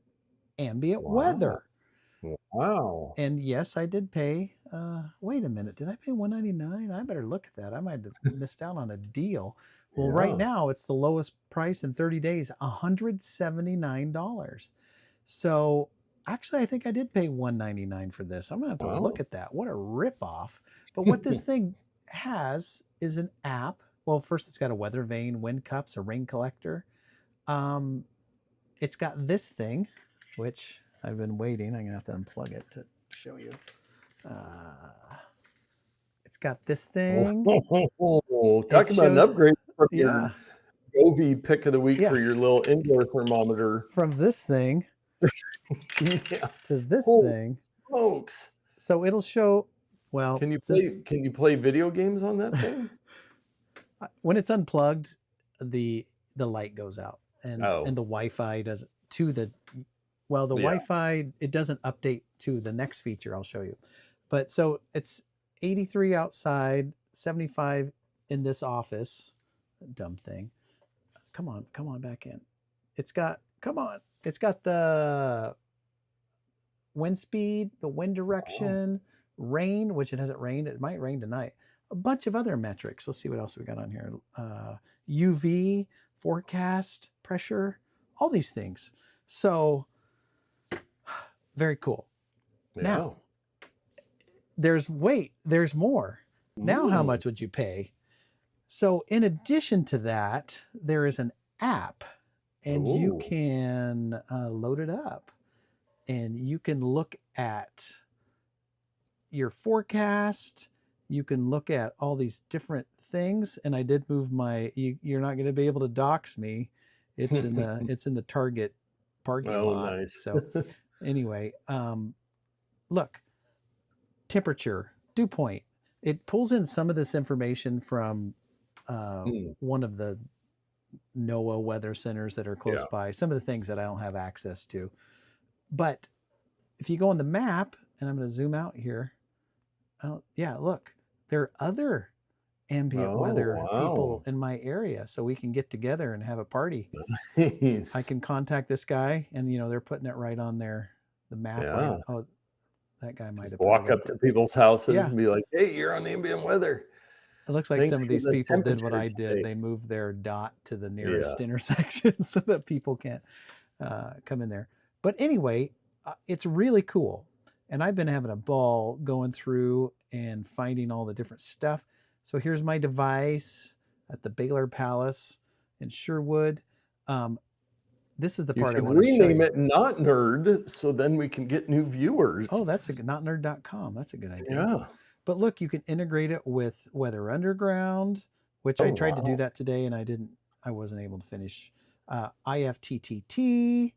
Ambient Wow. Weather. Wow. And yes, I did pay. Wait a minute, did I pay 199? I better look at that. I might have missed out on a deal. Well, right Yeah. now it's the lowest price in 30 days, $179. So actually, I think I did pay 199 for this. I'm gonna have to look Wow. at that. What a ripoff! But what this thing has is an app. Well, first it's got a weather vane, wind cups, a rain collector. Um, it's got this thing, which I've been waiting. I'm gonna have to unplug it to show you. Uh, it's got this thing. Oh, It talk about an shows, upgrade from your yeah, Govee pick of the week yeah, for your little indoor thermometer. from this thing Yeah. to this Holy thing. smokes. So it'll show, well, since Can you play video games on that thing? when it's unplugged, the light goes out, and Oh, the Wi-Fi doesn't to the, well, the yeah. Wi-Fi, it doesn't update to the next feature I'll show you. But so it's 83 outside, 75 in this office. Dumb thing. Come on back in. It's got, come on. It's got the wind speed, the wind Wow. direction, rain, which it hasn't rained. It might rain tonight. A bunch of other metrics. Let's see what else we got on here. UV, forecast, pressure, all these things. So very cool. Yeah. Now, there's more. Now, how Mm. much would you pay? So, in addition to that, there is an app, and you Oh, can load it up, and you can look at your forecast. You can look at all these different things. And I did move my. You're not going to be able to dox me. It's in the Target parking oh, lot. nice. So anyway, look, temperature, dew point. It pulls in some of this information from Mm, one of the NOAA weather centers that are yeah. close by, some of the things that I don't have access to. But if you go on the map, and I'm going to zoom out here, yeah, look, there are other ambient Oh, weather people wow. in my area, so we can get together and have a party. I Nice. can contact this guy, and they're putting it right on the map right. Yeah. Oh, that guy might Just have put it walk up up to there. people's houses Yeah, and be like, "Hey, you're on ambient weather. it looks like Thanks some of for these the people did what temperature I did. today." They moved their dot to the Yeah. nearest intersection so that people can't come in there. But anyway, it's really cool. And I've been having a ball going through and finding all the different stuff. So here's my device at the Baylor Palace in Sherwood. Um, this is the You part I should wanted to show rename you. it Not Nerd so then we can get new viewers. Oh, that's a good, notnerd.com. That's a good idea. Yeah. But look, you can integrate it with Weather Underground, which Oh, I tried to do wow. that today and I wasn't able to finish. IFTTT,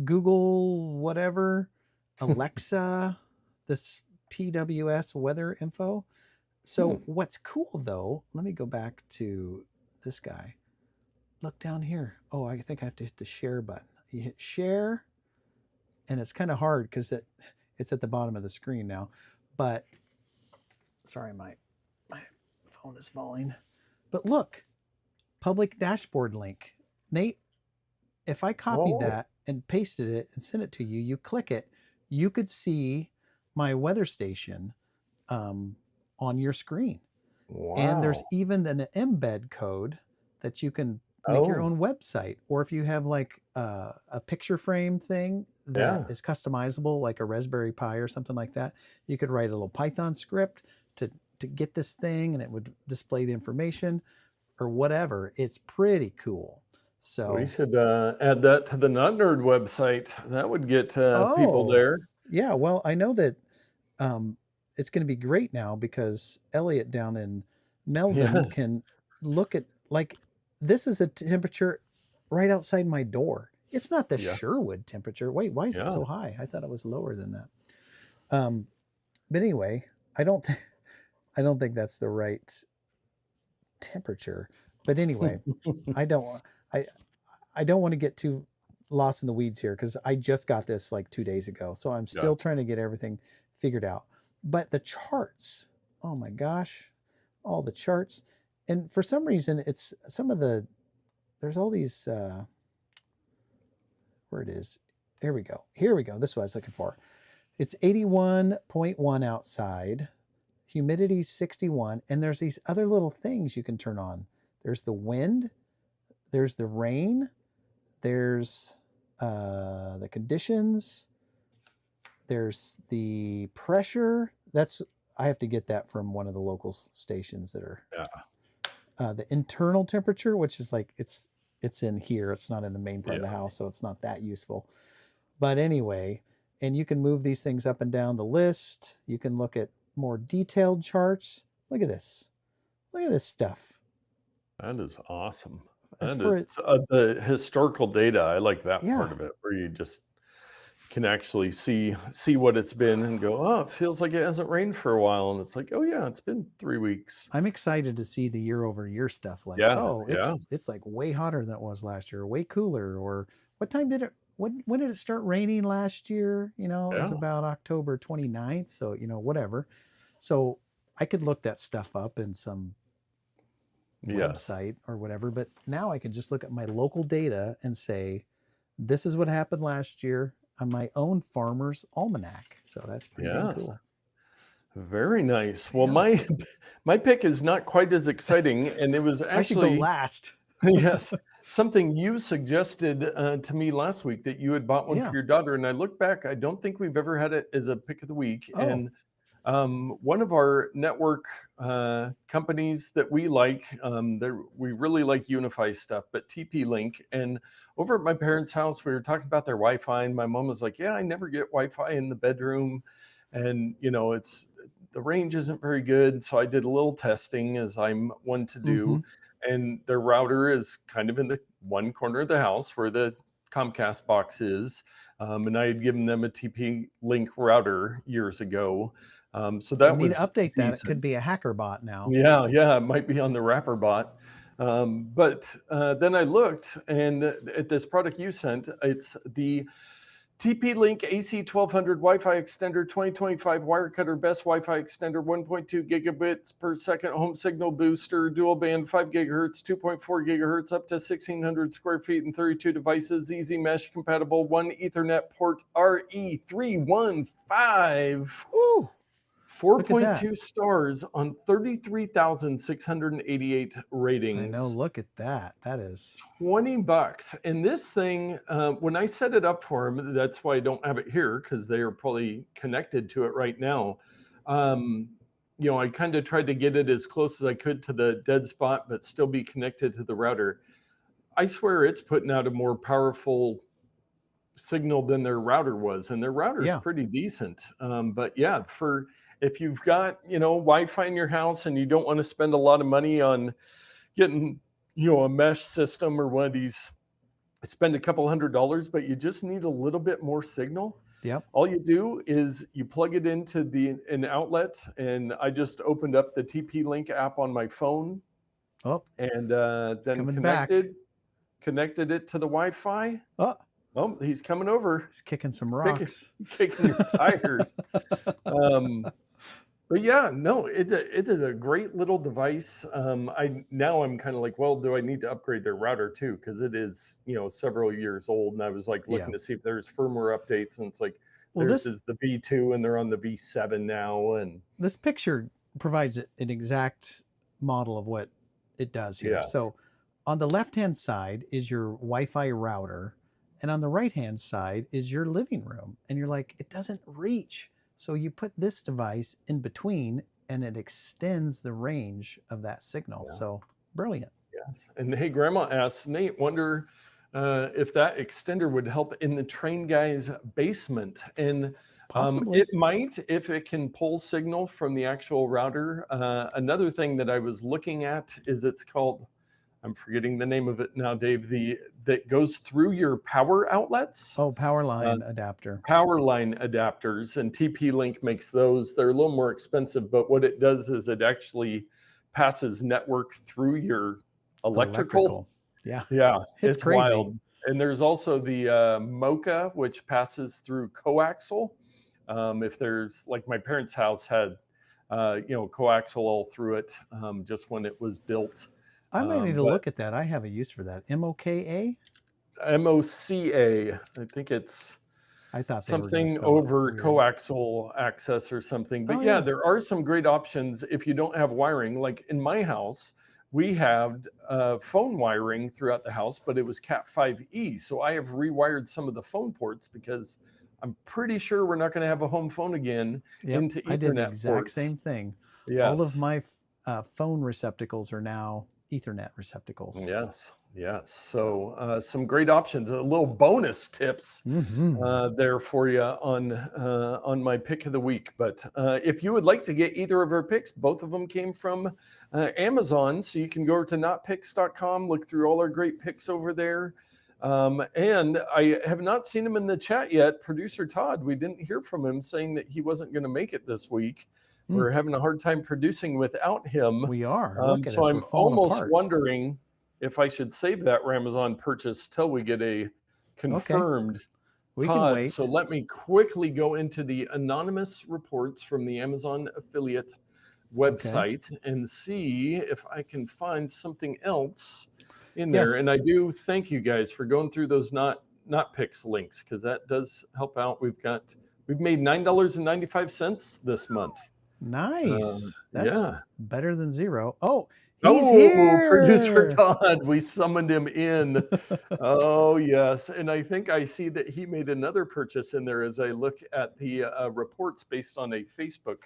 Google, whatever, Alexa, this PWS weather info. Hmm. So what's cool though, let me go back to this guy. Look down here. Oh, I think I have to hit the share button. You hit share, and it's kind of hard because it's at the bottom of the screen now. But sorry, my phone is falling. But look, public dashboard link. Nate, if I copied Oh, that and pasted it and sent it to you, you click it, you could see my weather station um, on your screen. And there's wow. even an embed code that you can make your Oh, own website. Or if you have like a picture frame thing that yeah. is customizable, like a Raspberry Pi or something like that, you could write a little Python script to get this thing, and it would display the information or whatever. It's pretty cool. We So, should add that to the Not Nerd website. That would get people oh, there. yeah. Well, I know that um, it's going to be great now because Elliot down in Melbourne Yes. can look at, like, this is a temperature right outside my door. It's not the Yeah. Sherwood temperature. Wait, why is it Yeah. so high? I thought it was lower than that. Um, but anyway, I don't I don't think that's the right temperature. But anyway, I don't I I don't want to get too lost in the weeds here because I just got this like 2 days ago. So I'm Yeah. still trying to get everything figured out. But the charts, oh my gosh, all the charts. And for some reason, it's some of the, there's all these, where it is. Here we go. Here we go. This is what I was looking for. It's 81.1 outside, humidity 61, and there's these other little things you can turn on. There's the wind, there's the rain, there's the conditions, there's the pressure. That's, I have to get that from one of the local stations that are the internal temperature, which is like it's in here. It's not in the main part of the house, so it's not that useful. But anyway, and you can move these things up and down the list. You can look at more detailed charts. Look at this. Look at this stuff. That is awesome. As And for it, it's the historical data. I like that yeah. part of it, where you just can actually see what it's been and go, oh, it feels like it hasn't rained for a while, and it's like, oh yeah, it's been 3 weeks. I'm excited to see the year over year stuff. Like, Yeah, oh, yeah, it's like way hotter than it was last year, way cooler. Or what time did it? When did it start raining last year? You know, it was yeah, about October 29th. So whatever. So I could look that stuff up in some yes, website or whatever. But now I can just look at my local data and say, this is what happened last year on my own farmer's almanac. So that's pretty dang yes. cool. Very nice. Well, Yeah. my pick is not quite as exciting, and it was I should go actually last. yes, something you suggested to me last week, that you had bought one for Yeah. your daughter, and I look back, I don't think we've ever had it as a pick of the week. Oh, And one of our network companies that we like, we really like Unify stuff, but TP Link. And over at my parents' house, we were talking about their Wi-Fi, and my mom was like, "Yeah, I never get Wi-Fi in the bedroom, and it's the range isn't very good." So I did a little testing, as I'm one to mm-hmm. do, and their router is kind of in the one corner of the house where the Comcast box is. And I had given them a TP Link router years ago. So We'll that need to was update that. It could decent. be a hacker bot now. Yeah, yeah, it might be on the wrapper bot. But then I looked, and at this product you sent, it's the TP-Link AC1200 Wi-Fi extender 2025 Wirecutter best Wi-Fi extender, 1.2 gigabits per second home signal booster, dual band, 5 gigahertz, 2.4 gigahertz, up to 1,600 square feet and 32 devices, EasyMesh compatible, one Ethernet port, RE315. Ooh, look at that. 4.2 stars on 33,688 I know. ratings. Look at that. That is. $20. And this thing, when I set it up for them, that's why I don't have it here, because they are probably connected to it right now. I kind of tried to get it as close as I could to the dead spot, but still be connected to the router. I swear it's putting out a more powerful signal than their router was, and their router is Yeah. pretty decent. But yeah, for if you've got Wi-Fi in your house and you don't want to spend a lot of money on getting a mesh system or one of these, spend a couple $100, but you just need a little bit more signal. Yep. All you do is you plug it into an outlet, and I just opened up the TP Link app on my phone, Oh, and then coming back. connected it to the Wi-Fi. Oh, Oh, he's coming over. he's kicking He's some kicking, rocks. kicking your tires. Um, but yeah, no, it is a great little device. I'm kind of like, well, do I need to upgrade their router too? Because it is several years old, and I was like Yeah. looking to see if there's firmware updates, and it's like Well, theirs this is the V2, and they're on the V7 now, and this picture provides an exact model of what it does here. yes, So on the left-hand side is your Wi-Fi router, and on the right-hand side is your living room. And you're like, it doesn't reach. So you put this device in between, and it extends the range of that signal. yeah, So brilliant. yes. And hey, Grandma asks, Nate, wonder if that extender would help in the train guy's basement. And Possibly. it might, if it can pull signal from the actual router. Another thing that I was looking at is, it's called, I'm forgetting the name of it now, Dave, that goes through your power outlets, Oh, power uh, line adapter. power line adapters, and TP-Link makes those. They're a little more expensive, but what it does is it actually passes network through your electrical. Electrical. Yeah. Yeah, It's it's crazy. wild. And there's also the Mocha, which passes through coaxial. If there's like my parents' house had, coaxial all through it just when it was built. I might need to But look at that. I have a use for that. MOKA? MOCA, I think it's I thought they were going to something spell it over weird. coaxial access or something. Oh But yeah, yeah. there are some great options if you don't have wiring. Like in my house, we had phone wiring throughout the house, but it was Cat 5e. So I have rewired some of the phone ports because I'm pretty sure we're not going to have a home phone again Yep. into I did the Ethernet exact ports. same thing. All of Yes. my phone receptacles are now Ethernet receptacles. Yes, yes. So. So some great options. A little bonus tips Hmm. there for you on my pick of the week. But if you would like to get either of our picks, both of them came from Amazon, so you can go over to notpicks.com, look through all our great picks over there. And I have not seen him in the chat yet. Producer Todd, we didn't hear from him saying that he wasn't going to make it this week. Mm, We're having a hard time producing without him. we are. Look at So us. We're I'm falling almost apart. wondering if I should save that Amazon purchase till we get a Okay. confirmed We can Todd. So wait. let me quickly go into the anonymous reports from the Amazon affiliate Okay. website and see if I can find something else in there. Yes. And I do thank you guys for going through those not picks links because that does help out. We've made $9.95 this month. Nice. That's Yeah. better than zero. Oh, he's Oh, producer here. Todd, we summoned him in. Oh, yes. And I think I see that he made another purchase in there as I look at the reports based on a Facebook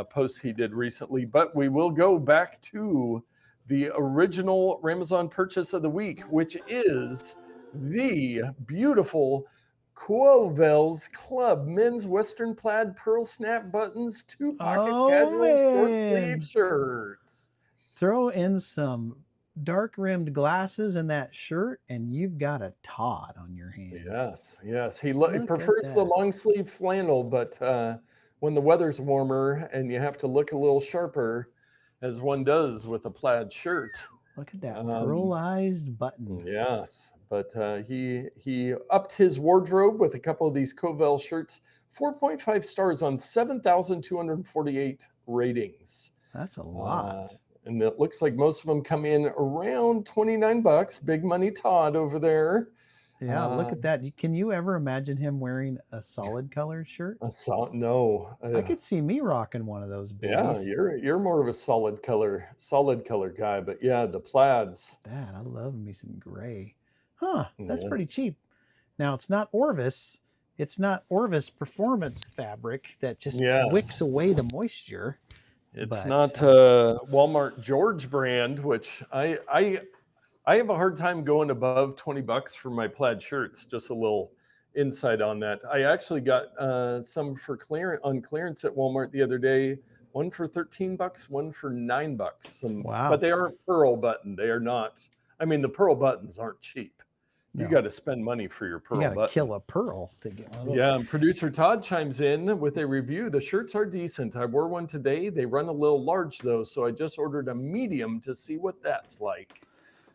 post he did recently. But we will go back to the original Amazon purchase of the week, which is the beautiful Quovel's Club men's Western plaid pearl snap buttons, two pocket Oh casual short sleeve man. shirts. Throw in some dark rimmed glasses in that shirt, and you've got a Todd on your hands. Yes, yes. He Look at prefers the that. long sleeve flannel, but when the weather's warmer and you have to look a little sharper, as one does with a plaid shirt. Look at that Um, pearlized button. yes, but he upped his wardrobe with a couple of these Covell shirts. 4.5 stars on 7,248 ratings. That's a Uh, lot. and it looks like most of them come in around 29 bucks. Big money Todd over there. Yeah, look Uh, at that. Can you ever imagine him wearing a solid colored shirt? A no. I could see me rocking one of those Yeah, babies. you're more of a solid color guy, but yeah, the plaids. That I love me some gray. Huh, that's pretty Yes. cheap. Now it's not Orvis. It's not Orvis performance fabric that just wicks Yes. away the moisture, It's but not Walmart George brand, which I have a hard time going above 20 bucks for my plaid shirts. Just a little insight on that. I actually got some for clearance at Walmart the other day. One for 13 bucks, one for 9 bucks. But wow. they aren't pearl button. They are not. I mean, the pearl buttons aren't cheap. You No, got to spend money for your you pearl got to button. kill a pearl to get one of those. Yeah, and producer Todd chimes in with a review. The shirts are decent. I wore one today. They run a little large though, so I just ordered a medium to see what that's like.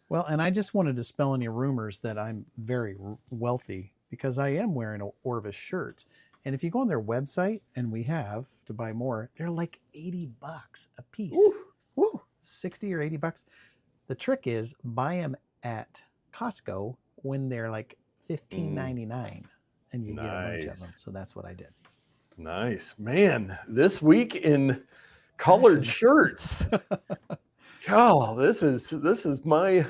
Well, and I just wanted to dispel any rumors that I'm very wealthy because I am wearing an Orvis shirt. And if you go on their website, and we have to buy more, they're like 80 bucks a piece. Ooh, Woo, 60 or 80 bucks. The trick is buy them at Costco when they're like mm, 15.99 and you get a bunch of them. nice. So that's what I did. Nice. Man, this week in collared Fashion. shirts. God, this is my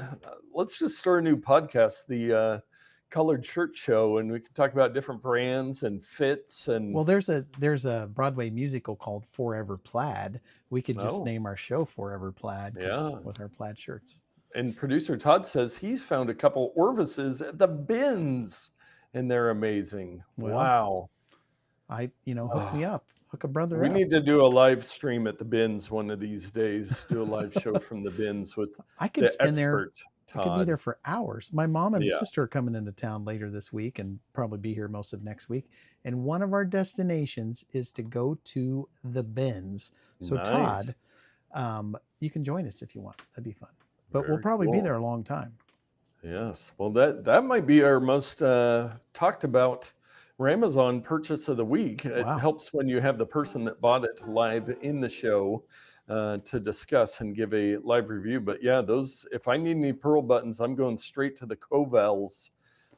let's just start a new podcast, the colored shirt show, and we can talk about different brands and fits and Well, there's a Broadway musical called Forever Plaid. We could just oh, name our show Forever Plaid because yeah. with our plaid shirts. And producer Todd says he's found a couple Orvises at the bins, and they're amazing. Well, Wow. hook me Oh, up, hook a brother we up. need to do a live stream at the bins one of these days. Do a live show from the bins with I could the spend there. expert I could be Todd. there for hours. My mom and Yeah, sister are coming into town later this week and probably be here most of next week. And one of our destinations is to go to the bins. So nice. Todd, you can join us if you want. That'd be fun. But we'll Very probably be cool. there a long time. Yes. Well, that might be our most talked about Amazon purchase of the week. It Wow. helps when you have the person that bought it live in the show to discuss and give a live review. But yeah, those, if I need any pearl buttons, I'm going straight to the Covals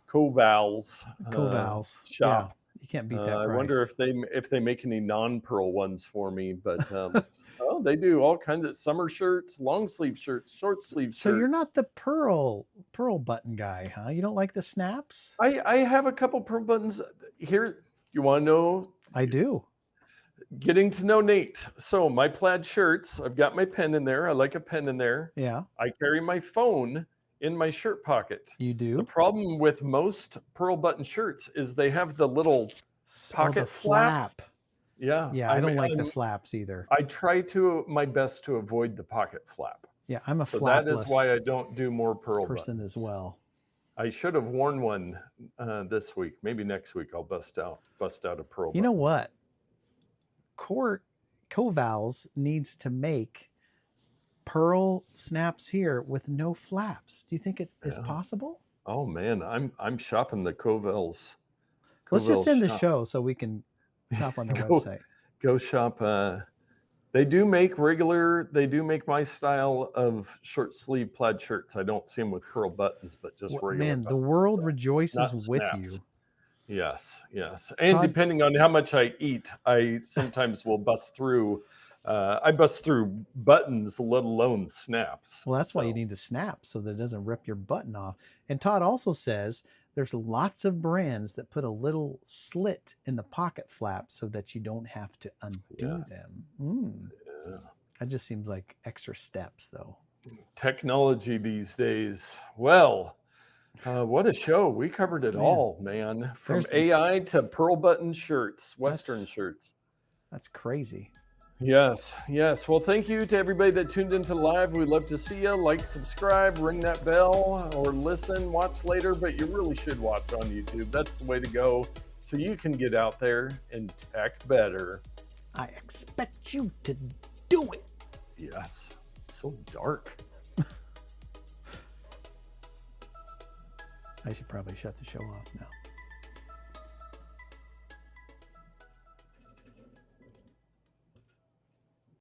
Covals. Yeah. shop. You can't beat that I wonder price. if they make any non-pearl ones for me, but looks, oh, they do all kinds of summer shirts, long sleeve shirts, short sleeve So you're shirts. not the pearl button guy, huh? You don't like the snaps? I have a couple pearl buttons here. You want to know? I do. Getting to know Nate. So my plaid shirts, I've got my pen in there. I like a pen in there. Yeah, I carry my phone in my shirt pocket. you The do. problem with most pearl button shirts is they have the little Oh, the pocket flap. flap. Yeah, Yeah, I don't like the flaps either. I try to my best to avoid the pocket flap. Yeah, I'm a So that is why flapless I don't do more pearl person as buttons. well. I should have worn one this week. Maybe next week I'll bust out a pearl You know button. what? Covals needs to make pearl snaps here with no flaps. Do you think it is Yeah. possible? Oh man, I'm shopping the Let's just Covell's end the shop. show so we can shop on their Go website. go shop. They do make my style of short sleeve plaid shirts. I don't see them with pearl buttons, but just regular Man, the buttons. world So rejoices not with snaps. you. Yes, yes. And Todd, depending on how much I eat, I sometimes will bust through. I bust through buttons, let alone snaps. well, that's why you So need the snap so that it doesn't rip your button off. And Todd also says there's lots of brands that put a little slit in the pocket flap so that you don't have to undo yes, them. yeah. That just seems like extra steps, though. Technology these days. Well, what a show. We covered it Man, all, man. From there's AI to pearl button shirts, Western that's shirts. that's crazy. Yes, yes. Well, thank you to everybody that tuned into live. We'd love to see you. Like, subscribe, ring that bell, or listen, watch later. But you really should watch on YouTube. That's the way to go so you can get out there and tech better. I expect you to do it. Yes. So dark. I should probably shut the show off now.